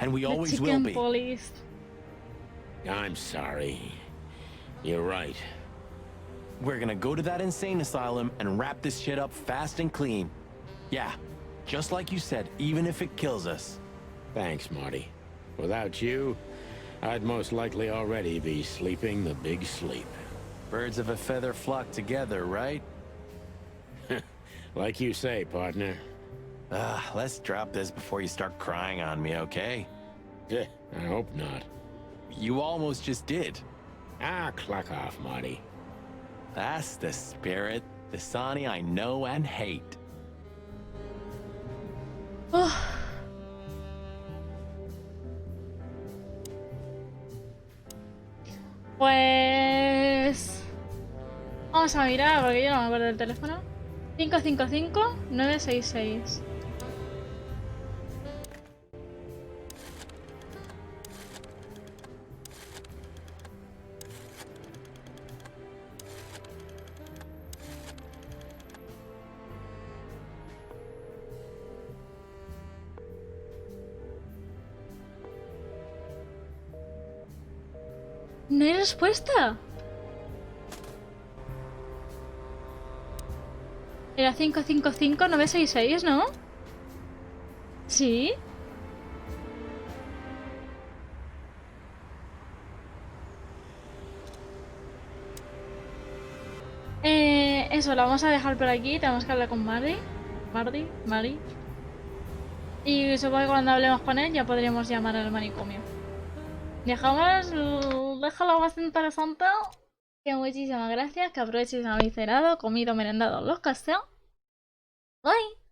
And we always will be. Police. I'm sorry. You're right. We're gonna go to that insane asylum and wrap this shit up fast and clean. Yeah, just like you said, even if it kills us. Thanks, Marty. Without you, I'd most likely already be sleeping the big sleep. Birds of a feather flock together, right? Like you say, partner. Let's drop this before you start crying on me, okay? I hope not. You almost just did. Clock off, Marty. That's the spirit, the Sonny I know and hate. Pues... vamos a mirar, porque yo no me acuerdo del teléfono. 555-966. No hay respuesta. Era 555-966, ¿no? ¿Sí? Eso, lo vamos a dejar por aquí. Tenemos que hablar con Mari. Y supongo que cuando hablemos con él ya podríamos llamar al manicomio. Déjalo bastante interesante. Que muchísimas gracias. Que aproveches si habéis cenado, comido, merendado los caseos. Bye.